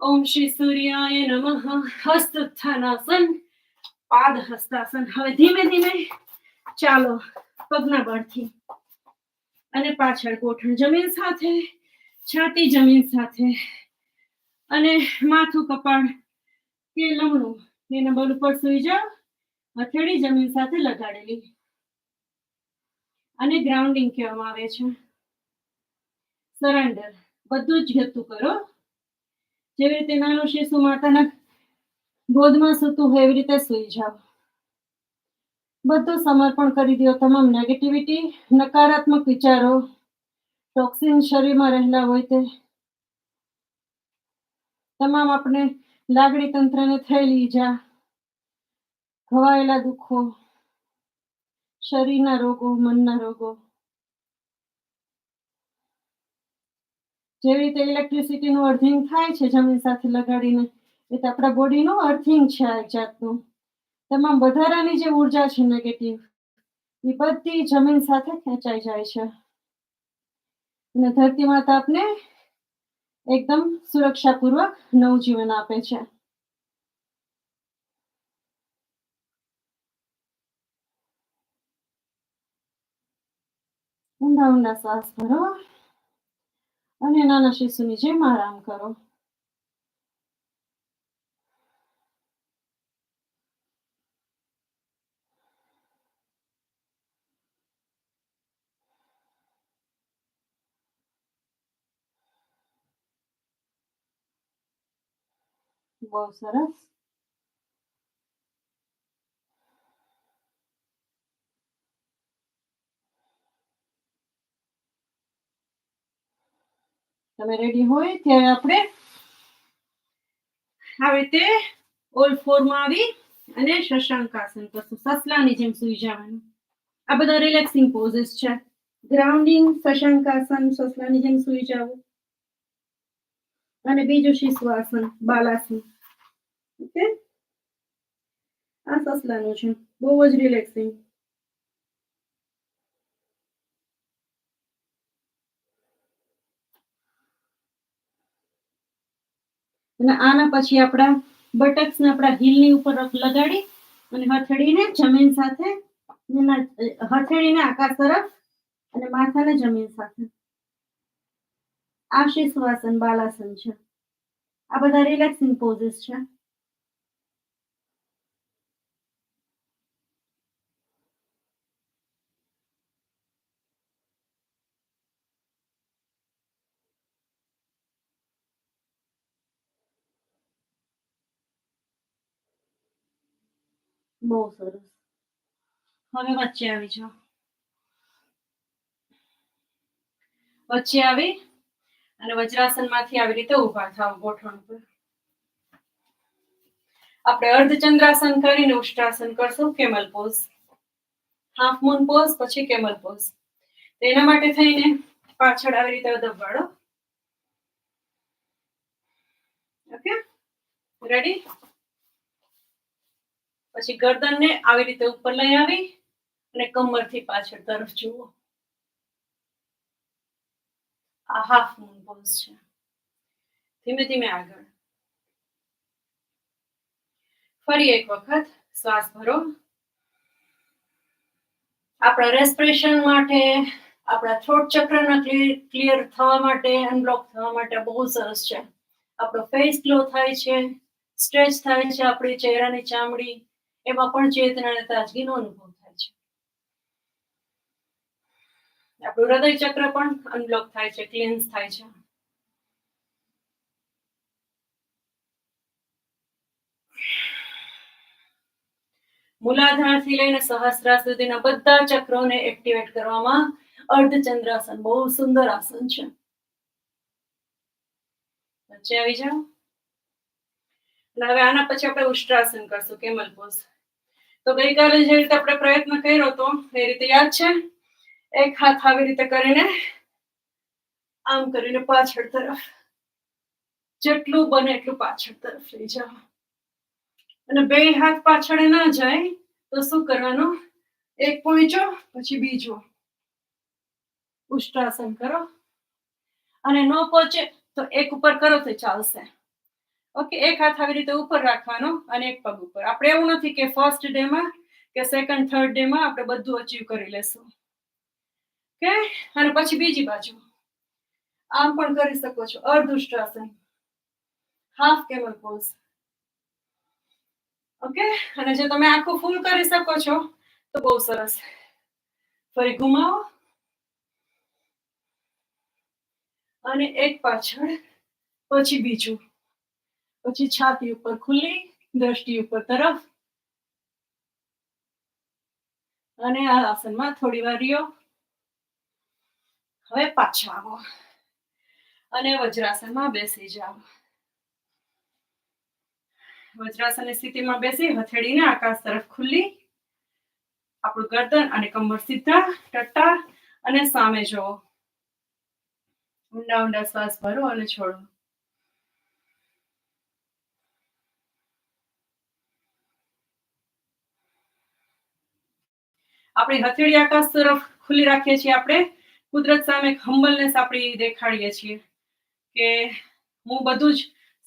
ઓમ શ્રી સૂર્યાય નમઃ. હસ્ત ઉત્થાનાસન, પાદ હસ્તાસન. હવે ધીમે ધીમે ચાલો પગના બળથી અને પાછળ. ગોઠણ જમીન સાથે, છાતી જમીન સાથે અને માથું કપાળ કે લમણું એના બળ ઉપર સુઈ જાઓ. હથેળી જમીન સાથે લગાડેલી. અને ગ્રાઉન્ડિંગ કહેવામાં આવે છે. સરેન્ડર, બધું જ ઘટતું કરો. જેવી રીતે નાનું શિશુ માતાના ગોદમાં સૂતું હોય એવી રીતે સુઈ જાઓ. બધું સમર્પણ કરી દો. તમામ નેગેટિવિટી, નકારાત્મક વિચારો, ટોક્સિન શરીરમાં રહેલા હોય તે તમામ આપણે લાગણી તંત્રને થયેલી ઈજા, ખવાયેલા દુઃખો, શરીરના રોગો, મનના રોગો. જેવી રીતે ઇલેક્ટ્રિસિટીનું અર્થિંગ થાય છે જમીન સાથે લગાડીને, એ તો આપણા બોડીનું અર્થિંગ છે. આ જાતનું તમામ વધારાની જે ઉર્જા છે નેગેટિવ, એ બધી જમીન સાથે ખેંચાઈ જાય છે અને ધરતી માતા આપને એકદમ સુરક્ષાપૂર્વક નવજીવન આપે છે. ઊંડા ઊંડા શ્વાસ ભરો અને નાના શિશુની જેમ આરામ કરો. બહુ સરસ. તમે રેડી હોય ત્યારે આપણે આવી રીતે ઓલ ફોરમાં આવી અને શશાંકાસન કરશું. સસલાની જેમ સુઈ જવાનું. આ બધા રિલેક્સિંગ પોઝિસ છે. ગ્રાઉન્ડિંગ, શશાંકાસન, સસલાની જેમ સુઈ જવું, અને બીજું શિશુઆસન, બાલાસન. ઓકે. આ સસલાનું છે, બહુ જ રિલેક્સિંગ. અને આના પછી આપણા બટક્સને આપણા હીલની ઉપર લગાડી અને હથેળીને જમીન સાથે, હથેળીને આકાશ તરફ અને માથાને જમીન સાથે. આ શિશુઆસન, બાલાસન છે. આ બધા રિલેક્સિંગ પોઝિસ છે. બહુ સરસ. હવે વચ્ચે આવી જાઓ. વચ્ચે આવી અને વજ્રાસનમાંથી આવી રીતે ઊભા થાવ ગોઠણ પર. આપણે અર્ધચંદ્રાસન કરીને ઉષ્ટ્રાસન કરશું, camel pose. Half moon pose, પછી કેમલ પોઝ. એના માટે થઈને પાછળ આવી રીતે દબાડો. Okay, ready? પછી ગરદનને આવી રીતે ઉપર લઈ આવી અને કમરથી પાછળ તરફ જુઓ. આ હાફ મૂન પોઝ છે. ધીમે ધીમે આગળ. ફરી એક વખત શ્વાસ ભરો. આપણા રેસ્પિરેશન માટે, આપણા થ્રોટ ચક્રના ક્લિયર થવા માટે, અનબ્લોક થવા માટે બહુ સરસ છે. આપણો ફેસ ગ્લો થાય છે, સ્ટ્રેચ થાય છે, આપણી ચહેરાની ચામડી, એમાં પણ ચેતના અને તાજગીનો અનુભવ થાય છે. આપણું હૃદય ચક્ર પણ અનબ્લોક થાય છે, ક્લીન્સ થાય છે. મૂલાધારથી લઈને સહસ્ત્રાર સુધીના બધા ચક્રોને એક્ટિવેટ કરવામાં અર્ધચંદ્રાસન બહુ સુંદર આસન છે. વચ્ચે આવી જાઓ. હવે આના પછી આપણે ઉષ્ટ્રાસન કરશું, કેમલ પોઝ. તો ગઈકાલે જે રીતે આપણે પ્રયત્ન કર્યો હતો એ રીતે યાદ છે? એક હાથ આવી રીતે કરીને આમ કરીને પાછળ તરફ, જેટલું બને એટલું પાછળ તરફ લઈ જાઓ. અને બે હાથ પાછળ ના જાય તો શું કરવાનું? એક પહોંચો પછી બીજો ઉષ્ટ્રાસન કરો. અને ન પહોંચે તો એક ઉપર કરો તો ચાલશે. ઓકે, એક હાથ આવી રીતે ઉપર રાખવાનો અને એક પગ ઉપર. આપણે એવું નથી કે ફર્સ્ટ ડે માં કે સેકન્ડ થર્ડ ડે માં આપણે બધું અચીવ કરી લેશું. ઓકે, અને પછી બીજી બાજુ આમ પણ કરી શકો છો. અર્ધ ઉષ્ટ્રાસન, હાફ કેમલ પોઝ. ઓકે, અને જો તમે આખું ફૂલ કરી શકો છો તો બહુ સરસ. ફરી ઘુમાવો અને એક પાછળ પછી બીજું, પછી છાતી ઉપર ખુલ્લી, દ્રષ્ટિ ઉપર તરફ. અને આ આસનમાં થોડી વાર રહ્યો. હવે પાછા આવો અને વજ્રાસનમાં બેસી જાઓ. વજ્રાસનની સ્થિતિમાં બેસી હથેળીને આકાશ તરફ ખુલ્લી, આપણું ગરદન અને કમર સીધા, ટટ્ટા અને સામે જોવો. ઊંડા ઊંડા શ્વાસ ભરો અને છોડો. આપણી હથેળી આકાશ તરફ ખુલ્લી રાખીએ છીએ. આપણે કુદરત સામે હમ્બલનેસ આપણી દેખાડીએ છીએ કે હું બધું જ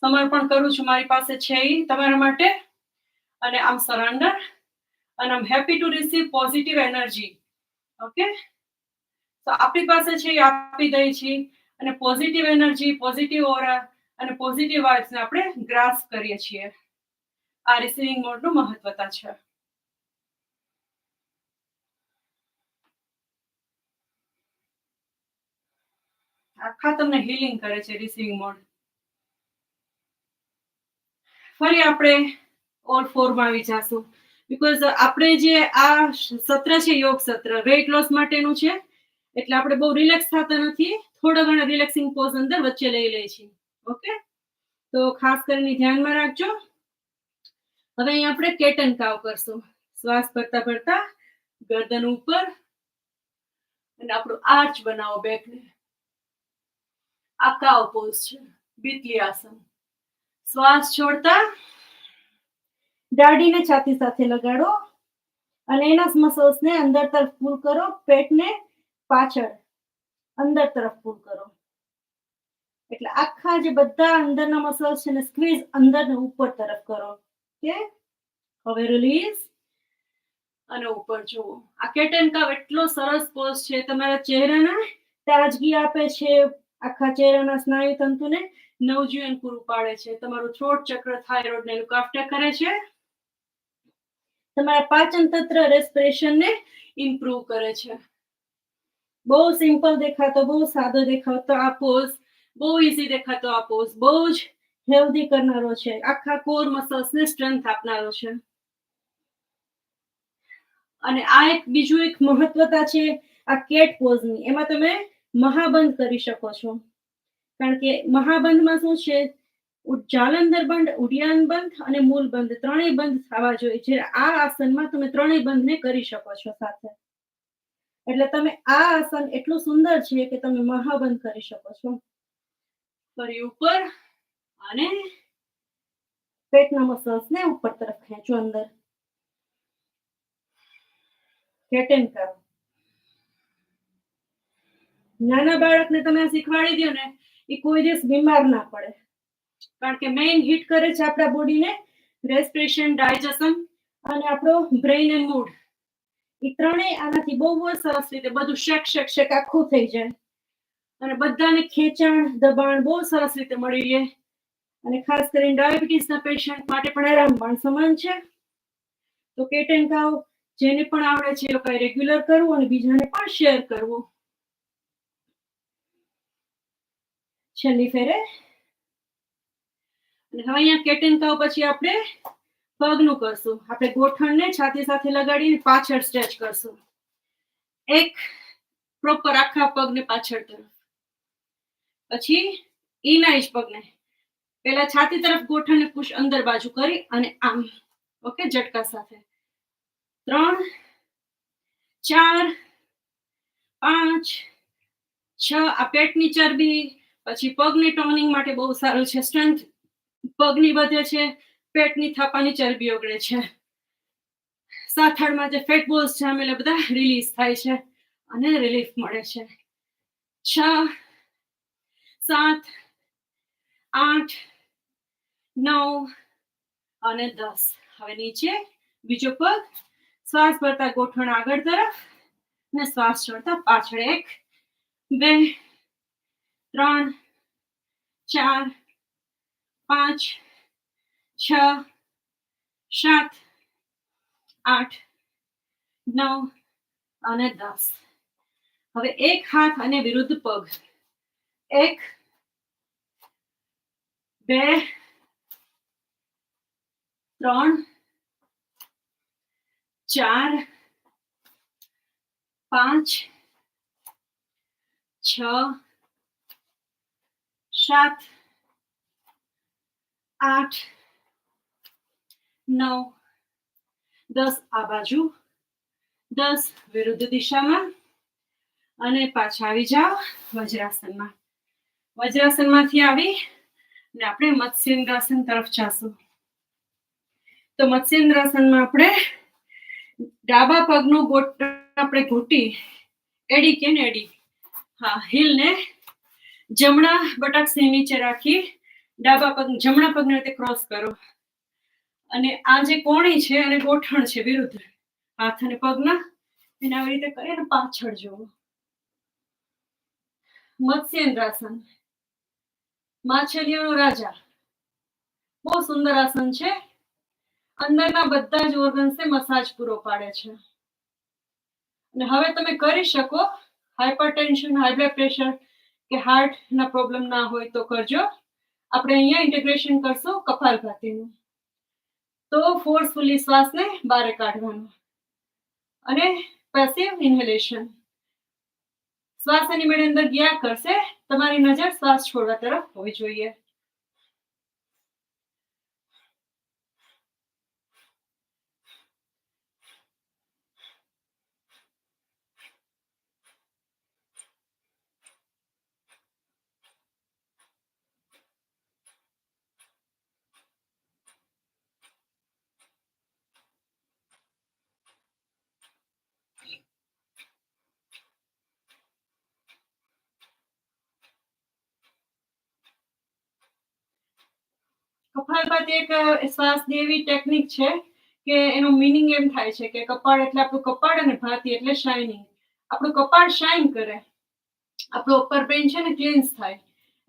સમર્પણ કરું છું, મારી પાસે છે એ તમારા માટે, અને આમ surrender and I'm happy to receive positive energy. Okay, તો આપણી પાસે છે એ આપી દઈએ છીએ અને પોઝિટિવ એનર્જી, પોઝિટિવ ઓરા અને પોઝિટિવ વાઇબ્સને આપણે ગ્રાસ્પ કરીએ છીએ. આ રિસીવિંગ મોડનું મહત્વતા છે. આખા તમને હીલિંગ કરે છે રિસીવિંગ મોડ. ફરી આપણે ઓલ ફોરમાં આવી જશું. બીકોઝ આપણે જે આ સત્ર છે યોગ સત્ર વેઇટ લોસ માટેનું છે, એટલે આપણે બહુ રિલેક્સ થતા નથી. થોડા ઘણા રિલેક્સિંગ પોઝ અંદર વચ્ચે લઈ લઈએ છીએ. ઓકે, તો ખાસ કરીને ધ્યાનમાં રાખજો. હવે અહીં આપણે કેટન કાવ કરશું. શ્વાસ ભરતા ભરતા ગરદન ઉપર અને આપણું આર્ચ બનાવો બેકને. આ કાવ પોઝ છે, બીતલી આસન. શ્વાસ છોડતા દાઢીને છાતી સાથે લગાડો અને એના મસલ્સને અંદર તરફ પુલ કરો. પેટને પાછળ અંદર તરફ પુલ કરો. એટલે આખા જે બધા અંદરના મસલ્સ છે ને સ્ક્વીઝ અંદર ને ઉપર તરફ કરો. ઓકે, હવે રિલીઝ અને ઉપર જુઓ. આ કેટન કાવ એટલો સરસ પોઝ છે, તમારા ચહેરાના તાજગી આપે છે, આખા ચહેરાના સ્નાયુ તંતુને નવજીવન પૂરું પાડે છે, તમારું થ્રોટ ચક્ર, થાઇરોઇડ ને લુક આફ્ટર કરે છે, તમારા પાચન તંત્ર, રેસ્પિરેશનને ઇમ્પ્રૂવ કરે છે. બહુ સિમ્પલ દેખાતો, બહુ સાદો દેખાતો આ પોઝ, બહુ ઈઝી દેખાતો આ પોઝ, બહુ જ હેલ્ધી કરનારો છે, આખા કોર મસલ્સને સ્ટ્રેન્થ આપનારો છે. અને આ બીજું એક મહત્વતા છે આ કેટ પોઝની. એમાં તમે મહાબંધ કરી શકો છો, કારણ કે મહાબંધમાં શું છે, જાલંધર બંધ, ઉડિયાન બંધ અને મૂલ બંધ ત્રણેય બંધ થવા જોઈએ. જે આ આસનમાં તમે ત્રણેય બંધને કરી શકો છો સાથે. એટલે તમે આ આસન એટલું સુંદર છે કે તમે મહાબંધ કરી શકો છો. ફરી ઉપર અને પેટના મસલ્સને ઉપર તરફ ખેંચો અંદર. કેટ એન્ડ કાવ. નાના બાળકને તમે શીખવાડી દો ને, એ કોઈ દિવસ બીમાર ના પડે, કારણ કે મેઇન હિટ કરે છે આપણા બોડીને રેસ્પિરેશન, ડાયજેશન અને આપણો બ્રેઇન એન્ડ મૂડ. એ ત્રણેય આનાથી બહુ જ સરસ રીતે બધું શેક શેક શેક આખું થઈ જાય અને બધાને ખેંચાણ દબાણ બહુ સરસ રીતે મળી રહે. અને ખાસ કરીને ડાયાબિટીસના પેશન્ટ માટે પણ આરામબાણ સમાન છે. તો કેટ એન્ડ કાવ જેને પણ આવડે છે એ લોકોએ રેગ્યુલર કરવું અને બીજાને પણ શેર કરવું. છેલ્લી ફેરે. અને હવે અહીંયા કેટ એન્ડ કાવ પછી આપણે પગનું કરશું. આપણે ગોઠણને છાતી સાથે લગાડીને પાછળ સ્ટ્રેચ કરશું. એક પ્રોપર આખા પગને પાછળ તરફ, પછી ઈના જ પગને પેલા છાતી તરફ ગોઠણને પુશ અંદર બાજુ કરી અને આમ. ઓકે, ઝટકા સાથે. 3 4 5 6. આ પેટની ચરબી પછી પગની ટોનિંગ માટે બહુ સારું છે. સ્ટ્રેન્થ પગની વધે છે, પેટની થાપાની ચરબી ઓગળે છે, સાથળમાં જે ફેટ બોલ્સ જામેલા બધા રિલીઝ થાય છે અને રિલીફ મળે છે. 6 7 8 9 અને 10. હવે નીચે બીજો પગ. શ્વાસ ભરતા ગોઠણ આગળ તરફ ને શ્વાસ છોડતા પાછળ. 1 2 3 4 5 6 7 8 9 અને 10. હવે એક હાથ અને વિરુદ્ધ પગ. 1 2 3 4 5 6 7 8 9 10. આ બાજુ 10 વિરુદ્ધ દિશામાં અને પાછા આવી જાઓ વજ્રાસનમાં. વજ્રાસનમાંથી આવી ને આપણે મત્સ્યેન્દ્રાસન તરફ જાશું. તો મત્સ્યેન્દ્રાસનમાં આપણે ડાબા પગનું આપણે ઘૂંટી એડી કે એડી, હા, હીલને જમણા બટક્સની નીચે રાખી ડાબા પગ જમણા પગને રીતે ક્રોસ કરો અને આ જે કોણી છે અને ગોઠણ છે વિરુદ્ધ હાથ અને પગના, એને આવી રીતે કરીને પાછળ જોવો. મત્સ્યેન્દ્રાસન, માછલીઓનો રાજા. બહુ સુંદર આસન છે. અંદરના બધા જ ઓર્ગન્સને મસાજ પૂરો પાડે છે. અને હવે તમે કરી શકો. હાઇપરટેન્શન, હાઈ બ્લડ પ્રેશર કે હાર્ટના પ્રોબ્લેમ ના હોય તો કરજો. આપણે અહીંયા ઇન્ટિગ્રેશન કરશું કપાલભાતીનું. તો ફોર્સફુલી શ્વાસને બહાર કાઢવાનો અને પેસિવ ઇન્હેલેશન. શ્વાસ એની મેળે અંદર ગયા કરશે. તમારી નજર શ્વાસ છોડવા તરફ હોવી જોઈએ. કપાલભાતી એક શ્વાસની એવી ટેકનિક છે કે એનું મિનિંગ એમ થાય છે કે કપાળ એટલે આપણું કપાળ અને ભાતી એટલે શાઇનિંગ. આપણું કપાળ શાઇન કરે, આપણું અપર બ્રેન છે ને ક્લીન્સ થાય,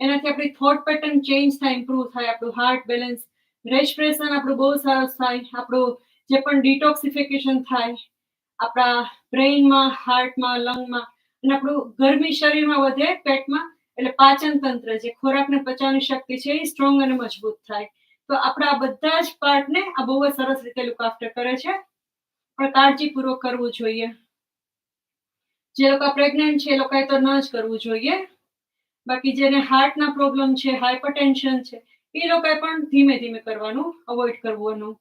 એનાથી આપણી થોટ પેટર્ન ચેન્જ થાય, ઇમ્પ્રુવ થાય, આપણું હાર્ટ બેલેન્સ, રેસ્પિરેશન આપણું બહુ સરસ થાય, આપણું જે પણ ડિટોક્સિફિકેશન થાય આપણા બ્રેઇનમાં, હાર્ટમાં, લંગમાં, અને આપણું ગરમી શરીરમાં વધે પેટમાં, એટલે પાચન તંત્ર જે ખોરાકને પચાવવાની શક્તિ છે એ સ્ટ્રોંગ અને મજબૂત થાય. તો આપણા બધા જ પાર્ટને આ બહુ જ સરસ રીતે લુક આફ્ટર કરે છે. પણ કાળજીપૂર્વક કરવું જોઈએ. જે લોકો પ્રેગ્નન્ટ છે એ લોકોએ તો ન જ કરવું જોઈએ. બાકી જેને હાર્ટના પ્રોબ્લેમ છે, હાઇપરટેન્શન છે, એ લોકોએ પણ ધીમે ધીમે કરવાનું, અવોઇડ કરવાનું.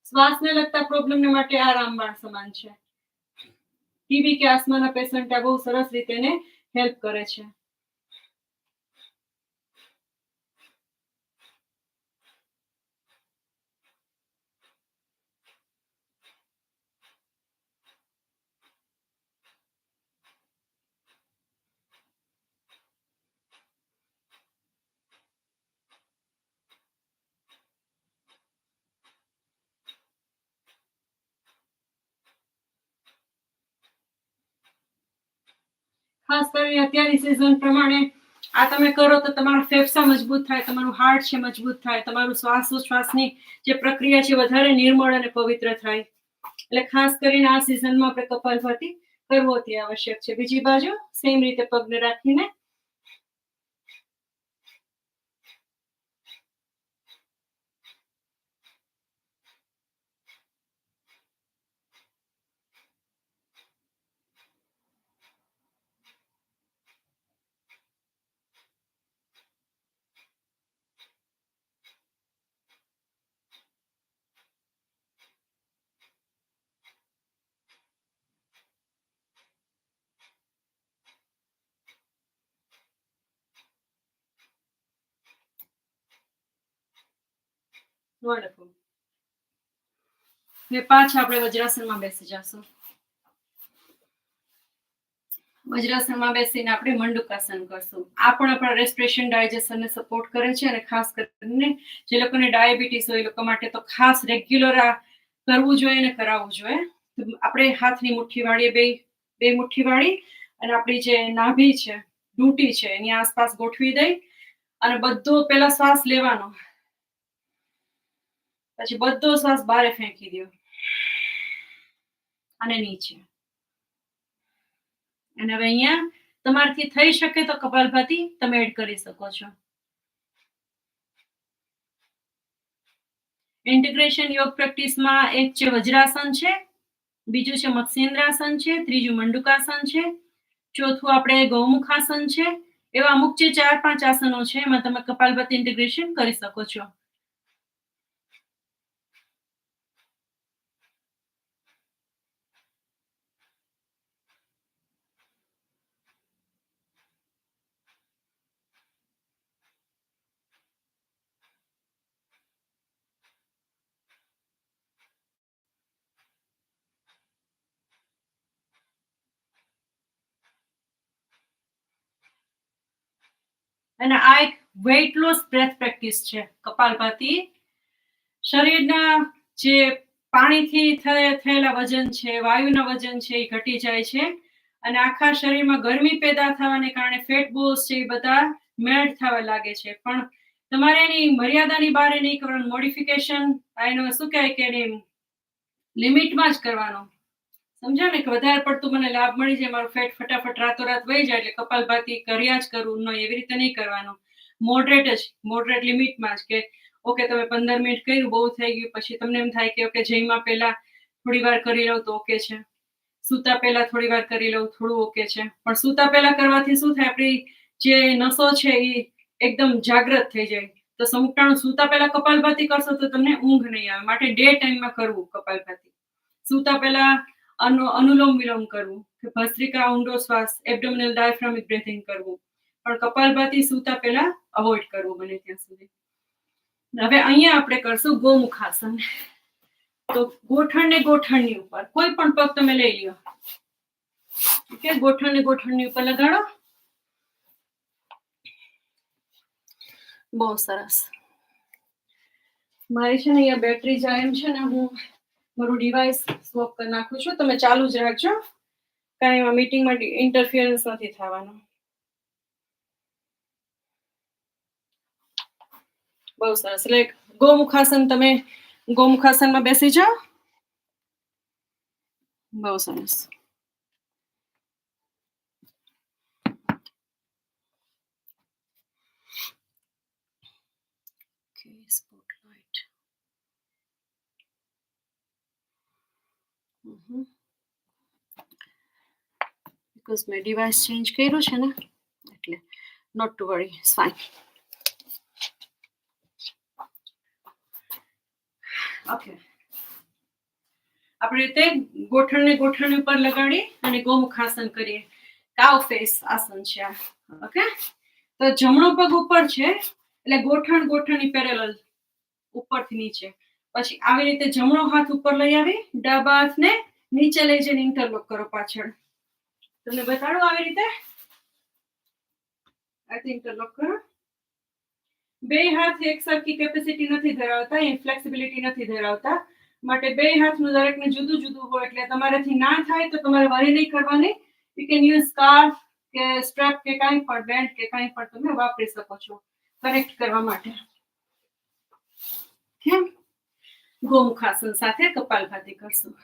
શ્વાસને લગતા પ્રોબ્લેમને માટે આ રામબાણ સમાન છે. ટીબી કે આસ્માના પેશન્ટ આ બહુ સરસ રીતે એને હેલ્પ કરે છે. ખાસ કરીને અત્યારની સિઝન પ્રમાણે આ તમે કરો તો તમારા ફેફસા મજબૂત થાય, તમારું હાર્ટ છે મજબૂત થાય, તમારું શ્વાસોચ્છ્વાસની જે પ્રક્રિયા છે વધારે નિર્મળ અને પવિત્ર થાય. એટલે ખાસ કરીને આ સિઝનમાં આપણે કપાલભાતિ કરવો અતિ આવશ્યક છે. બીજી બાજુ સેમ રીતે પગને રાખીને વonderful. હવે પાછા આપણે વજ્રાસનમાં બેસી જશું. વજ્રાસનમાં બેસીને આપણે મંડુકાસન કરશું. આ પણ આપણા રેસ્પિરેશન ડાયજેશનને સપોર્ટ કરે છે અને ખાસ કરીને જે લોકોને ડાયાબિટીસ હોય એ લોકો માટે તો ખાસ રેગ્યુલર આ કરવું જોઈએ અને કરાવવું જોઈએ. આપણે હાથની મુઠ્ઠી વાળીએ, બે મુઠ્ઠી વાળી અને આપણી જે નાભી છે, ડૂંટી છે, એની આસપાસ ગોઠવી દઈ અને બધો પહેલા શ્વાસ લેવાનો, પછી બધો શ્વાસ બહાર ફેંકી દો અને નીચે. અને હવે અહીંયા તમારાથી થઈ શકે તો કપાલભાતિ તમે એડ કરી શકો છો. ઇન્ટિગ્રેશન યોગ પ્રેક્ટિસમાં એક છે વજ્રાસન છે, બીજું છે મત્સ્યેન્દ્રાસન છે, ત્રીજું મંડુકાસન છે, ચોથું આપણે ગૌમુખાસન છે. એવા અમુક જે 4-5 આસનો છે એમાં તમે કપાલભાતિ ઇન્ટિગ્રેશન કરી શકો છો. અને આ એક વેઇટ લોસ બ્રેથ પ્રેક્ટિસ છે કપાલભાતિ. શરીરના જે પાણીથી થયેલા વજન છે, વાયુના વજન છે, એ ઘટી જાય છે અને આખા શરીરમાં ગરમી પેદા થવાને કારણે ફેટ બોલ્સ છે એ બધા મેલ્ટ થવા લાગે છે. પણ તમારે એની મર્યાદાની બહાર નહીં કરવાનું, મોડિફિકેશન એનો શું કહેવાય કે એની લિમિટમાં જ કરવાનું. સમજો ને કે વધારે પડતું મને લાભ મળી જાય, મારું ફેટ ફટાફટ રાતોરાત વહી જાય એટલે કપાલભાતિ કર્યા જ કરવું, ન એવી રીતે નહીં કરવાનું. મોડરેટ લિમિટમાં જ, કે ઓકે તમે 15 મિનિટ કર્યું, બહુ થઈ ગયું, પછી તમને એમ થાય કે ઓકે જઈમાં પહેલા થોડી વાર કરી લઉં તો ઓકે છે, સૂતા પહેલા થોડી વાર કરી લઉં થોડું ઓકે છે. પણ સૂતા પહેલા કરવાથી શું થાય, આપણી જે નસો છે એ એકદમ જાગૃત થઈ જાય. તો સમુકટાણું સૂતા પહેલા કપાલભાતિ કરશો તો તમને ઊંઘ નહીં આવે. માટે ડે ટાઈમમાં કરવું કપાલભાતિ. સૂતા પહેલા અનુલોમ વિલોમ કરવું, કે ભસ્ત્રિકા ઊંડો શ્વાસ, એબ્ડોમિનલ ડાયાફ્રામિક બ્રીથિંગ કરવું. પણ કપાલભાતિ સૂતા પહેલા અવોઇડ કરવું બને ત્યાં સુધી. હવે અહીંયા આપણે કરશું ગોમુખાસન. તો ગોઠણની ઉપર કોઈ પણ પગ તમે લઈ લ્યો. ઓકે, ગોઠણની ઉપર લગાડો. બહુ સરસ. મારી છે ને અહીંયા બેટરી જાય એમ છે ને, હું મારું ડિવાઇસ સ્વોપ કરી નાખું છું. તમે ચાલુ જ રાખજો, કાંઈ એમાં મીટિંગમાં ઇન્ટરફિયરન્સ નથી થવાનો. બહુ સરસ. એટલે ગોમુખાસન, તમે ગોમુખાસનમાં બેસી જાઓ. બહુ સરસ. બીકોઝ મેં ડિવાઇસ ચેન્જ કર્યું છે ને એટલે not to worry, it's fine. Okay, આપણે રીતે ગોઠણને ગોઠણ ઉપર લગાડી અને ગોમુખાસન કરીએ. કાવ ફેસ આસન છે આ. ઓકે, તો જમણો પગ ઉપર છે એટલે ગોઠણ ગોઠણની પેરેલલ ઉપરથી નીચે. પછી આવી રીતે જમણો હાથ ઉપર લઈ આવી, ડાબા હાથને નીચે લઈ જઈને ઇન્ટરલોક કરો પાછળ. તમને બતાડો આવી રીતે ઇન્ટરલોક કરો. બે હાથ એક સરખી કેપેસિટી નથી ધરાવતા, ફ્લેક્સિબિલિટી નથી ધરાવતા, માટે બે હાથનું દરેકને જુદું જુદું હોય એટલે તમારાથી ના થાય તો તમારે વરી નહીં કરવાની. યુ કેન યુઝ સ્કાર્ફ કે સ્ટ્રેપ કે કાંઈ પણ બેન્ડ કે કાંઈ પણ તમે વાપરી શકો છો કનેક્ટ કરવા માટે. કેમ? ગોમુખાસન સાથે કપાલભાતિ કરશું.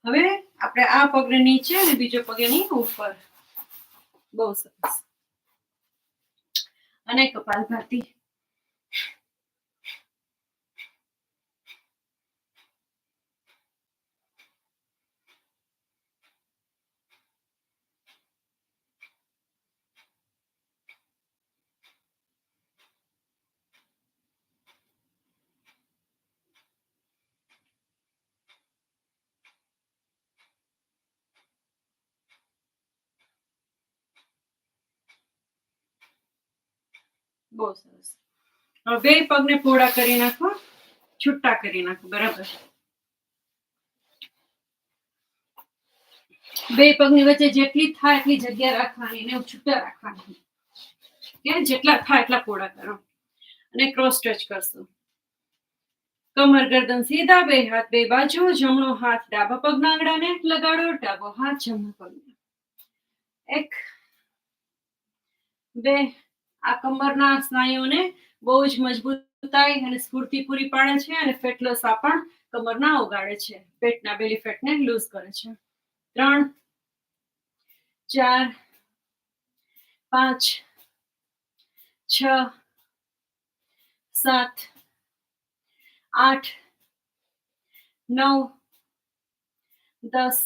હવે આપણે આ પગને નીચે અને બીજો પગ એની ઉપર. બહુ સરસ. અને કપાલભાતિ. બહુ સરસ. હવે બે પગને પોળા કરી નાખો, છૂટા કરી નાખો. બરાબર. બે પગની વચ્ચે જેટલી થાય એટલી જગ્યા રાખવાની ને છૂટા રાખવાની. કે જેટલા થાય એટલા પોળા કરો અને ક્રોસ સ્ટ્રેચ કરશું. કમર ગરદન સીધા, બે હાથ બે બાજુ, જમણો હાથ ડાબા પગના આંગળાને લગાડો, ડાબો હાથ જમણા પગને. 1 2. આ કમરના સ્નાયુઓને બહુ જ મજબૂતાઈ અને સ્ફૂર્તિ પૂરી પાડે છે અને ફેટ લોસ આ પણ કમરના ઓગાળે છે, પેટના બેલી ફેટને લૂઝ કરે છે. 3 4 5 6 7 8 9 10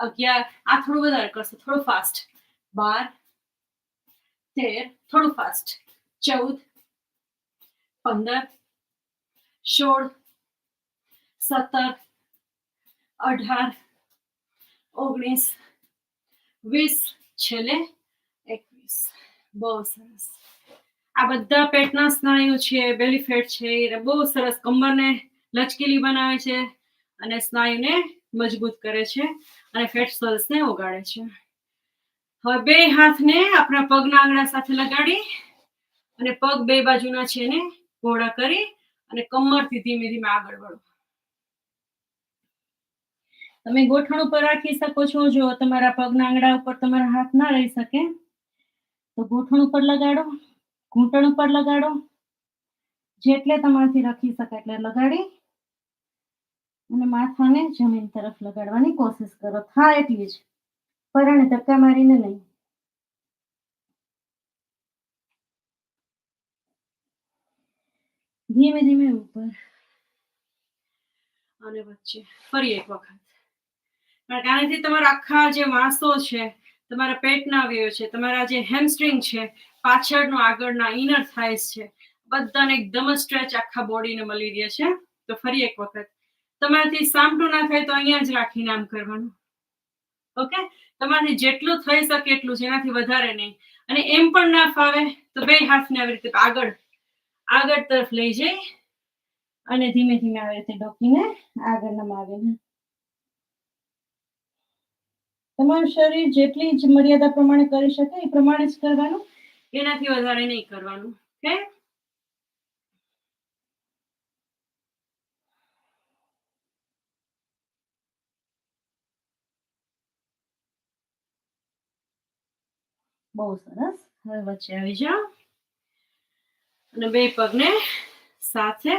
11. આ થોડું વધારે કરશો, થોડું ફાસ્ટ. 12 13, થોડું ફાસ્ટ. 14 15 16 17 18 19 20, છેલ્લે 21. બહુ સરસ. આ બધા પેટના સ્નાયુ છે, બેલી ફેટ છે, એ બહુ સરસ કમરને લચકીલી બનાવે છે અને સ્નાયુને મજબૂત કરે છે અને ફેટ સેલ્સને ઓગાળે છે. હવે બે હાથને આપણા પગના આંગળા સાથે લગાડી અને પગ બે બાજુના છે એને પહોળા કરી અને કમરથી ધીમે ધીમે આગળ વળો. તમે ગોઠણ ઉપર રાખી શકો છો. જો તમારા પગના આંગળા ઉપર તમારા હાથ ના રહી શકે તો ગોઠણ ઉપર લગાડો, ઘૂંટણ ઉપર લગાડો, જેટલે તમારાથી રાખી શકે એટલે લગાડી અને માથાને જમીન તરફ લગાડવાની કોશિશ કરો. થાય એટલી જ, પરાણે ધક્કા મારીને નહીં. ધીમે ધીમે ઉપર અને વચ્ચે ફરી એક વખત. કારણ કે આનાથી તમારા આખા જે માસો છે, તમારા પેટના અવયવ છે, તમારા જે હેમસ્ટ્રિંગ છે, પાછળનો આગળના ઇનર થાઇસ છે, બધાને એકદમ સ્ટ્રેચ આખા બોડીને મળી રહે છે. તો ફરી એક વખત તમારાથી સામટું ના થાય તો અહીંયા જ રાખીને આમ કરવાનું. ઓકે, તમારાથી જેટલું થઈ શકે એટલું, જેનાથી વધારે નહીં. અને એમ પણ ના ફાવે તો બે હાથને આવી રીતે આગળ આગળ તરફ લઈ જઈ અને ધીમે ધીમે આવી રીતે ડોકીને આગળ નમાવીને તમારું શરીર જેટલી જ મર્યાદા પ્રમાણે કરી શકે એ પ્રમાણે જ કરવાનું, એનાથી વધારે નહીં કરવાનું. ઓકે, બહુ સરસ. હવે વચ્ચે આવી જાઓ અને બે પગને સાથે.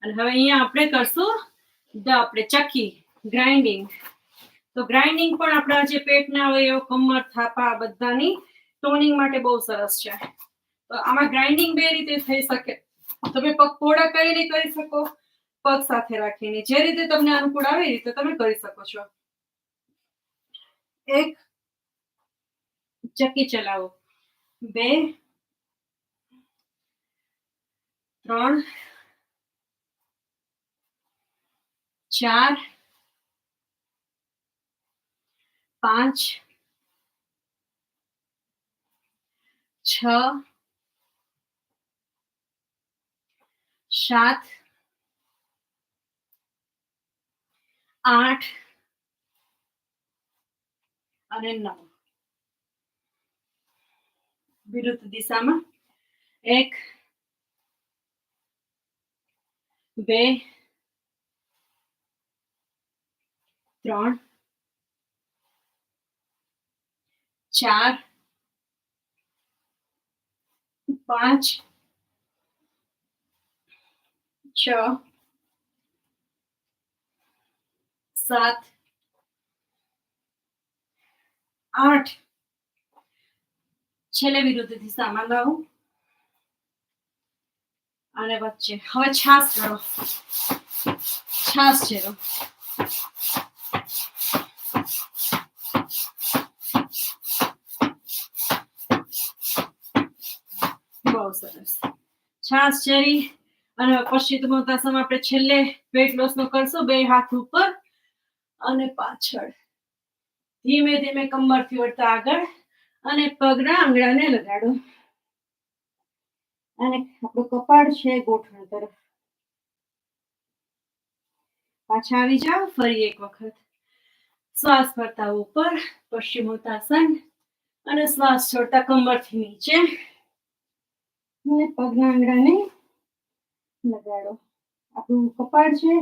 અને હવે અહીંયા આપણે કરશું આપણે ચક્કી ગ્રાઇન્ડિંગ. તો ગ્રાઇન્ડિંગ પણ આપણા જે પેટના અવયવ, કમર, થાપા બધાની ટોનિંગ માટે બહુ સરસ છે. તો આમાં ગ્રાઇન્ડિંગ બે રીતે થઈ શકે. તમે પગ પહોળા કરીને કરી શકો, પગ સાથે રાખીને, જે રીતે તમને અનુકૂળ આવે એ રીતે તમે કરી શકો છો. એક ચક્કી ચલાવો, 2 3 4 5 6 7 8 અને 9. વિરુદ્ધ દિશામાં 1 2 3 4 5 6 7 8. છેલ્લે વિરુદ્ધ દિશામાં લાવો અને વચ્ચે. હવે છાસ કરો, છાસ ચેરો. બહુ સરસ. છાસ ચેરી અને પશ્ચિમોત્તાસન આપણે છેલ્લે વેટ લોસ નો કરશું. બે હાથ ઉપર અને પાછળ, ધીમે ધીમે કમરથી વળતા આગળ અને પગના આંગળાને લગાડો. અને આપણું કપાળ છે ગોઠણ તરફ. પાછા આવી જાઓ ફરી એક વખત. શ્વાસ ભરતા ઉપર પશ્ચિમોત્તાસન અને શ્વાસ છોડતા કમરથી નીચે અને પગના આંગળાને લગાડો. આપણું કપાળ છે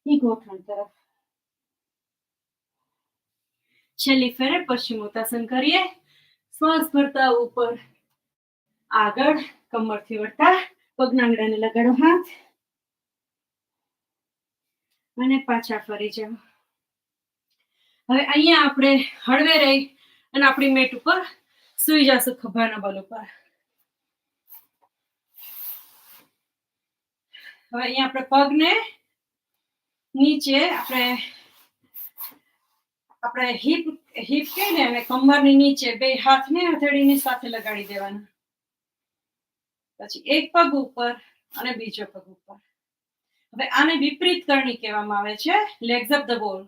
એ ગોઠણ તરફ. છેલ્લી ફેરે પશ્ચિમોત્તાસન કરીએ. શ્વાસ ભરતા ઉપર આગળ કમરથી વળતા પગના આંગળાને લગાડો હાથ અને પાછા ફરી જાઓ. હવે અહીંયા આપણે હળવે રહી અને આપણી મેટ ઉપર સુઈ જશું ખભાના બલ ઉપર. હવે અહીંયા આપણે પગને નીચે આપણે હિપ કે ને અને કમરની નીચે બે હાથને હથેળીની સાથે લગાડી દેવાના. પછી એક પગ ઉપર અને બીજો પગ ઉપર. હવે આને વિપરીત કરણી કહેવામાં આવે છે, લેગ્સ ઓફ ધ બોલ.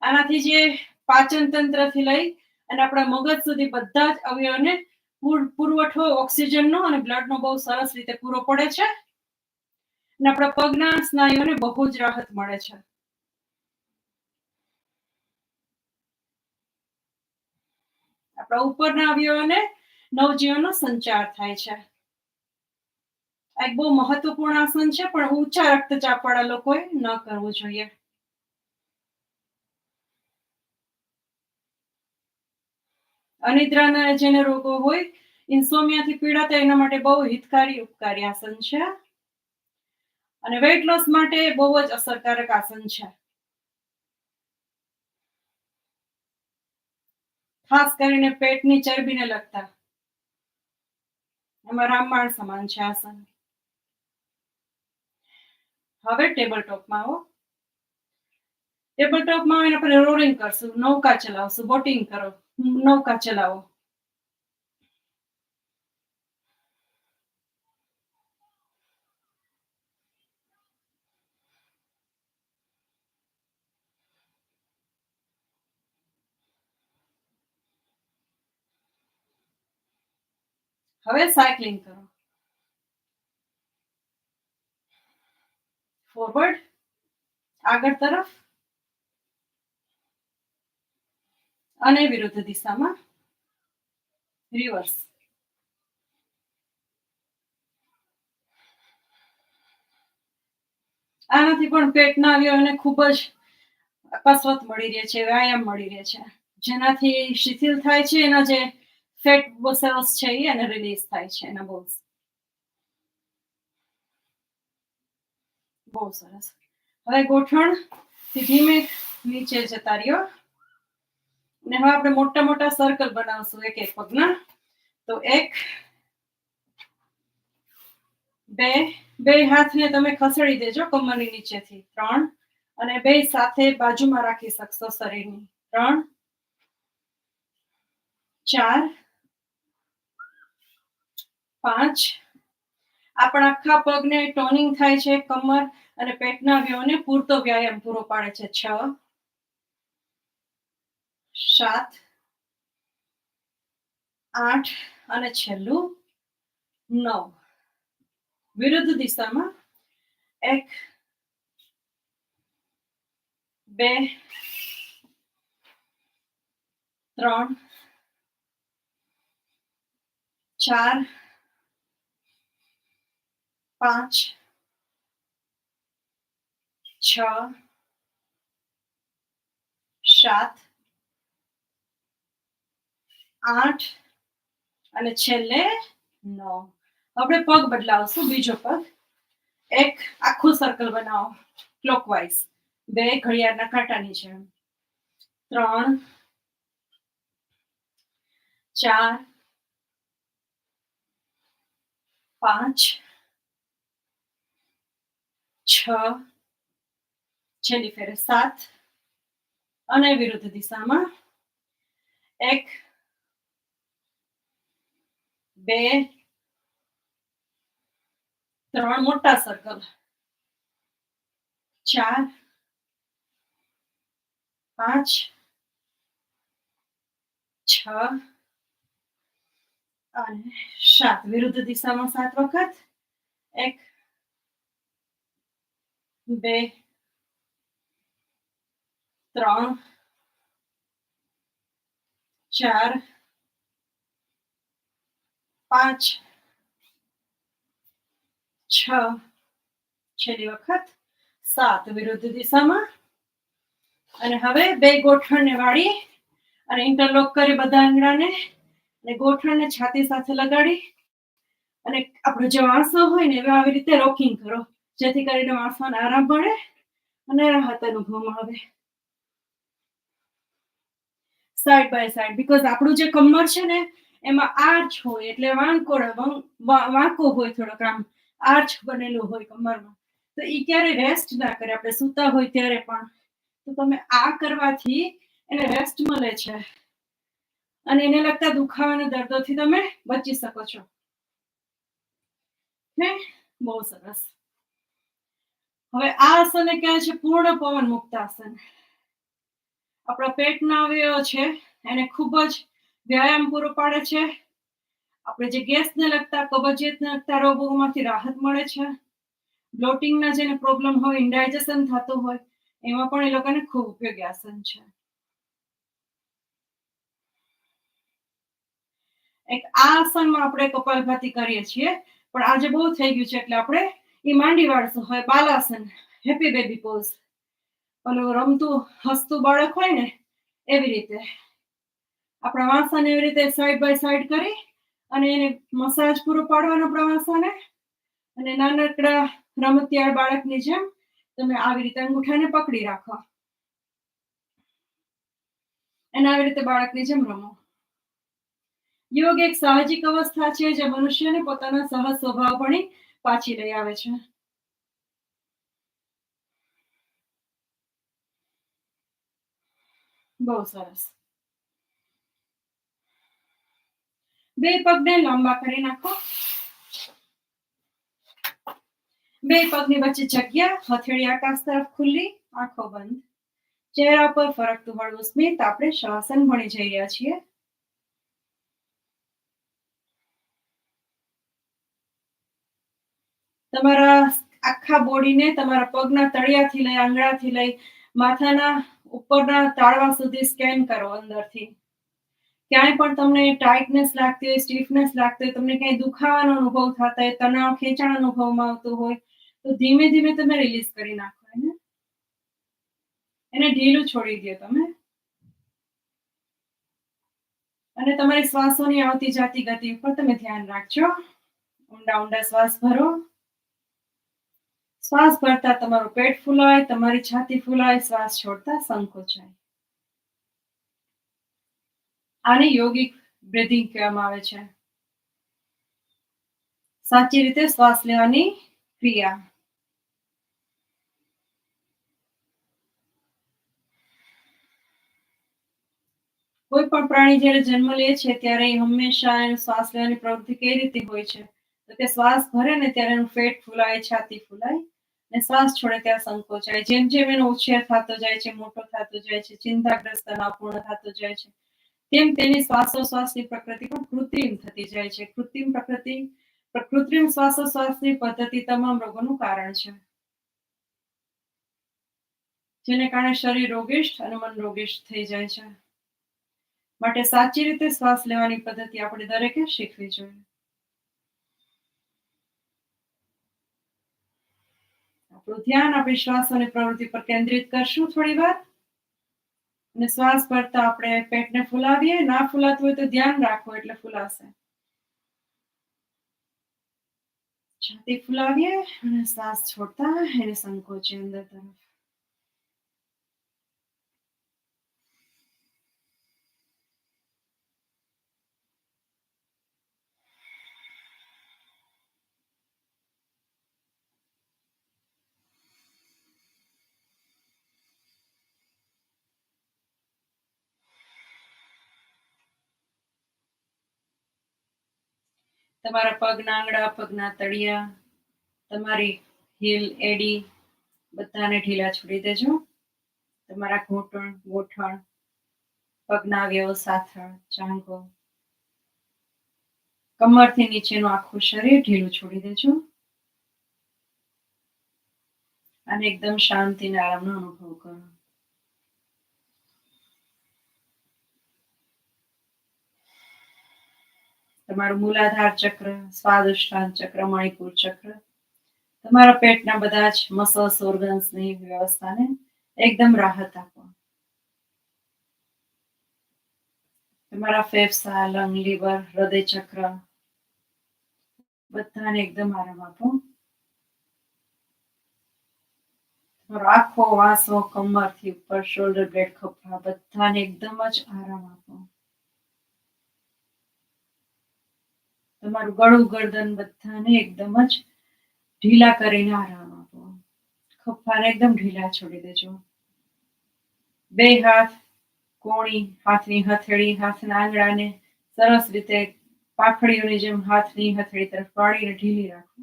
આનાથી જે પાચન તંત્રથી લઈ અને આપણા મગજ સુધી બધા જ અવયવોને પુરવઠો ઓક્સિજનનો અને બ્લડનો બહુ સરસ રીતે પૂરો પડે છે અને આપણા પગના સ્નાયુઓને બહુ જ રાહત મળે છે. આપણા ઉપરના અવયવોને નવજીવનનો સંચાર થાય છે. એક બહુ મહત્વપૂર્ણ આસન છે, પણ ઊંચા રક્તચાપ વાળા લોકોએ ન કરવું જોઈએ. અનિદ્રાના જેને રોગો હોય, ઇન્સોમિયાથી પીડાતા, એના માટે બહુ હિતકારી ઉપકારી આસન છે અને વેઇટ લોસ માટે બહુ જ અસરકારક આસન છે. ખાસ કરીને પેટની ચરબીને લગતા. એમાં રામબાણ સમાન છે આસન. હવે ટેબલ ટોપમાં આવો. ટેબલ ટોપમાં આવીને આપણે રોલિંગ કરશું, નૌકા ચલાવશું, બોટિંગ કરો, નૌકા ચલાવો. હવે સાયકલિંગ કરો. ફોરવર્ડ, આગળ તરફ અને વિરુદ્ધ દિશામાં રિવર્સ. આનાથી પણ પેટના અવયવોને ખૂબ જ કસરત મળી રહે છે, વ્યાયામ મળી રહે છે, જેનાથી શિથિલ થાય છે, એના જે ફેટ સેલ્સ છે એને રિલીઝ થાય છે એના બોલ્સ. બહુ સરસ. હવે ગોઠણથી ધીમે નીચે જતા રહ્યો અને હવે આપણે મોટા મોટા સર્કલ બનાવશું એક એક પગના. તો 1 2 હાથને તમે ખસેડી દેજો કમરની નીચેથી. 3 અને 2 સાથે બાજુમાં રાખી શકશો શરીરની. 3 4 5. આપણા આખા પગને ટોનિંગ થાય છે, કમર અને પેટના અવયવોને પૂરતો વ્યાયામ પૂરો પાડે છે. 6 7 8 અને છેલ્લું 9. વિરુદ્ધ દિશામાં 1 2 3 4 5 6 7 8 અને છેલ્લે 9. આપણે પગ બદલાવશું. બીજો પગ. 1 આખું સર્કલ બનાવો ક્લોકવાઇઝ, 2 ઘડિયાળના કાંટાની જેમ, 3 4 5 6 છેલ્લી ફેરે 7 અને વિરુદ્ધ દિશામાં 1 2 3 મોટા સર્કલ, 4 5 6 અને 7. વિરુદ્ધ દિશામાં 7 વખત. 1 2 3 4 5 6 છેલ્લી વખત 7. વિરુદ્ધ દિશામાં. અને હવે 2 ગોઠણને વાળી અને ઇન્ટરલોક કરી બધા આંગળાને અને ગોઠણને છાતી સાથે લગાડી અને આપણો જે વાંસો હોય ને આવી રીતે રોકિંગ કરો, જેથી કરીને વાંસાને આરામ મળે અને રાહત અનુભવમાં આવે. સાઈડ બાય સાઈડ, બીકોઝ આપણું જે કમર છે ને એમાં આર્ચ હોય એટલે વાંકો હોય, થોડોક આમ આર્ચ બનેલું હોય કમરમાં, તો એ ક્યારે રેસ્ટ ના કરે. આપણે સૂતા હોય ત્યારે પણ તો તમે આ કરવાથી એને રેસ્ટ મળે છે અને એને લગતા દુખાવાના દર્દોથી તમે બચી શકો છો. બહુ સરસ. હવે આ આસનને કહે છે પૂર્ણ પવન મુક્ત આસન. આપણા પેટના અવયવો છે એને ખૂબ જ વ્યાયામ પૂરો પાડે છે. આપણે જે ગેસને લગતા, કબજિયાતને લગતા રોગોમાંથી રાહત મળે છે. બ્લોટિંગના જેને પ્રોબ્લેમ હોય, ઇન્ડાઇજેશન થતું હોય, એમાં પણ એ લોકોને ખૂબ ઉપયોગી આસન છે. એક આ આસનમાં આપણે કપાલભાતિ કરીએ છીએ, પણ આજે બહુ થઈ ગયું છે એટલે આપણે એ માંડી વાળશું. હવે બાલાસન, હેપી બેબી પોઝ, ઓલું રમતું હસતું બાળક હોય ને એવી રીતે આપણા વાંસાને એવી રીતે સાઈડ બાય સાઈડ કરી અને એને મસાજ પૂરો પાડવાનો આપણા વાંસાને. અને નાનકડા રમતિયાળ બાળકની જેમ તમે આવી રીતે અંગૂઠાને પકડી રાખો અને આવી રીતે બાળકની જેમ રમો. યોગ એક સાહજિક અવસ્થા છે જે મનુષ્યને પોતાના સહજ સ્વભાવપણી પાછી લઈ આવે છે. બહુ સરસ. 2 પગને લાંબા કરી નાખો. 2 પગની વચ્ચે જગ્યા, હથેળી આકાશ તરફ ખુલ્લી, આંખો બંધ. ચહેરા પર ફરકતું હળવું સ્મિત. આપણે શવાસન ભણી જઈ રહ્યા છીએ. તમારા આખા બોડીને તમારા પગના તળિયાથી લઈ આંગળાથી લઈ માથાના ઉપરના તાળવા સુધી સ્કેન કરો અંદરથી. ક્યાંય પણ તમને ટાઈટનેસ લાગતી હોય, સ્ટીફનેસ લાગતી હોય, તમને ક્યાંય દુખાવાનો અનુભવ થતા હોય, તણાવ ખેંચાણ અનુભવમાં આવતું હોય, તો ધીમે ધીમે તમે રિલીઝ કરી નાખો એને ઢીલું છોડી દો તમે. અને તમારી શ્વાસોની આવતી જાતી ગતિ ઉપર તમે ધ્યાન રાખજો. ઊંડા ઊંડા શ્વાસ ભરો. શ્વાસ ભરતા તમારું પેટ ફૂલાય, તમારી છાતી ફૂલાય, શ્વાસ છોડતા સંકોચાય. આને યોગિક બ્રીથિંગ કહેવામાં આવે છે. સાચી રીતે શ્વાસ લેવાની ક્રિયા. કોઈ પણ પ્રાણી જ્યારે જન્મ લે છે ત્યારે હંમેશા એનો શ્વાસ લેવાની પ્રવૃત્તિ કઈ રીતે હોય છે, તો કે શ્વાસ ભરે ને ત્યારે એનું પેટ ફૂલાય, છાતી ફૂલાય, ને શ્વાસ છોડે ત્યાં સંકોચાય. જેમ જેમ એનો ઉછેર થતો જાય છે, મોટો થતો જાય છે, ચિંતાગ્રસ્ત પૂર્ણ થતો જાય છે, તેમ તેની શ્વાસોશ્વાસની પ્રકૃતિ પણ કૃત્રિમ થતી જાય છે. કૃત્રિમ શ્વાસોશ્વાસની પદ્ધતિ તમામ રોગોનું કારણ છે, જેને કારણે શરીર રોગિષ્ઠ અને મન રોગિષ્ઠ થઈ જાય છે. માટે સાચી રીતે શ્વાસ લેવાની પદ્ધતિ આપણે દરેકે શીખવી જોઈએ. આપણું ધ્યાન આપણી શ્વાસોની પ્રવૃત્તિ પર કેન્દ્રિત કરશું થોડી વાર. અને શ્વાસ ભરતા આપણે પેટને ફૂલાવીએ. ના ફૂલાતું હોય તો ધ્યાન રાખો એટલે ફૂલાશે. છાતી ફૂલાવીએ અને શ્વાસ છોડતા એને સંકોચે અંદર તરફ. તમારા પગના આંગળા, પગના તળિયા, તમારી હીલ, એડી બધાને ઢીલા છોડી દેજો. તમારા ઘૂંટણ, ગોઠણ, પગના અવયવો, સાથળ, જાંઘો, કમરથી નીચેનું આખું શરીર ઢીલું છોડી દેજો. અને એકદમ શાંતિ અને આરામનો અનુભવ કરો. તમારું મૂલાધાર ચક્ર, સ્વાદિષ્ટાન ચક્ર, મણિપુર ચક્ર, તમારા પેટના બધા જ મસલ્સ, ઓર્ગન્સની વ્યવસ્થાને એકદમ રાહત આપો. તમારા ફેફસા, લંગ, લીવર, હૃદય ચક્ર બધાને એકદમ આરામ આપો. તમારો આખો વાસો, કમરથી ઉપર, શોલ્ડર બ્લેડ, ખભા બધાને એકદમ જ આરામ આપો. તમારું ગળું, ગરદન બધાને એકદમ જ ઢીલા કરીને આરામ આપો. ખભાને એકદમ ઢીલા છોડી દેજો. બે હાથ કોણી, હાથની હથેળી, હાથના આંગળાને સરસ રીતે પાંખડીઓની જેમ હાથની હથેળી તરફ વાળીને ઢીલી રાખો.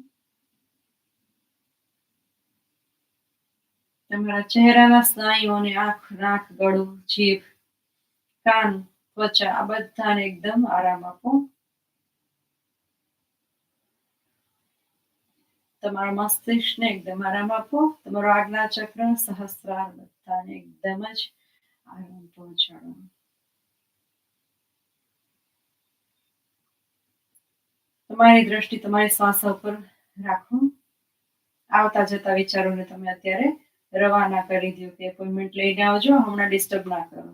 તમારા ચહેરાના સ્નાયુઓને આંખ, નાક, ગળું, જીભ, કાન, ત્વચા આ બધાને એકદમ આરામ આપો. તમારા મસ્તિષ્કને એકદમ આરામ આપો. તમારો આજ્ઞા ચક્ર, સહસ્ત્રાર બધાને એકદમ જ આરામ પહોંચાડો. તમારી દ્રષ્ટિ તમારી શ્વાસ ઉપર રાખો. આવતા જતા વિચારોને તમે અત્યારે રવાના કરી દો કે એપોઇન્ટમેન્ટ લઈને આવજો, હમણાં ડિસ્ટર્બ ના કરો.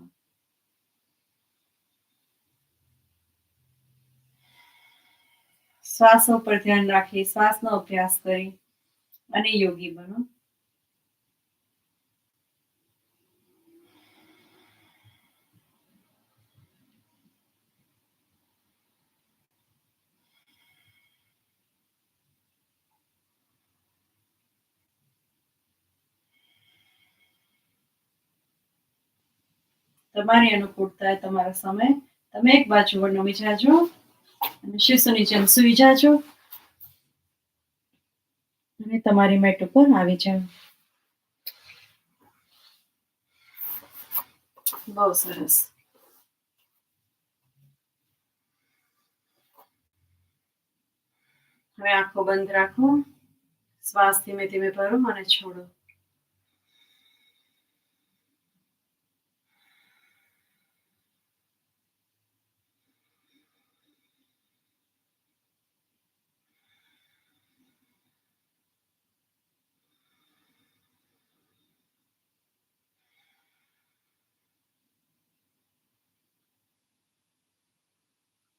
શ્વાસો પર ધ્યાન રાખી, શ્વાસનો અભ્યાસ કરી અને યોગી બનો. તમારી અનુકૂળતા, તમારો સમય, તમે એક બાજુ નમી જાજો અને શિશુની જેમ સુઈ જાજો અને તમારી મેટ ઉપર આવી જાઓ. બહુ સરસ. હવે આંખો બંધ રાખો. શ્વાસ ધીમે ધીમે ભરો અને છોડો.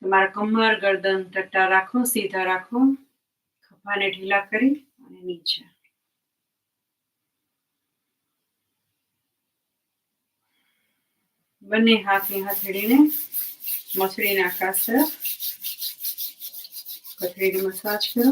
તમારા કમર ગરદન ટટ્ટા રાખો, સીધા રાખો. ખભાને ઢીલા કરી અને નીચે. બંને હાથની હથેળીને મસળીને આકાશ તરફ ગઠડીને મસાજ કરો.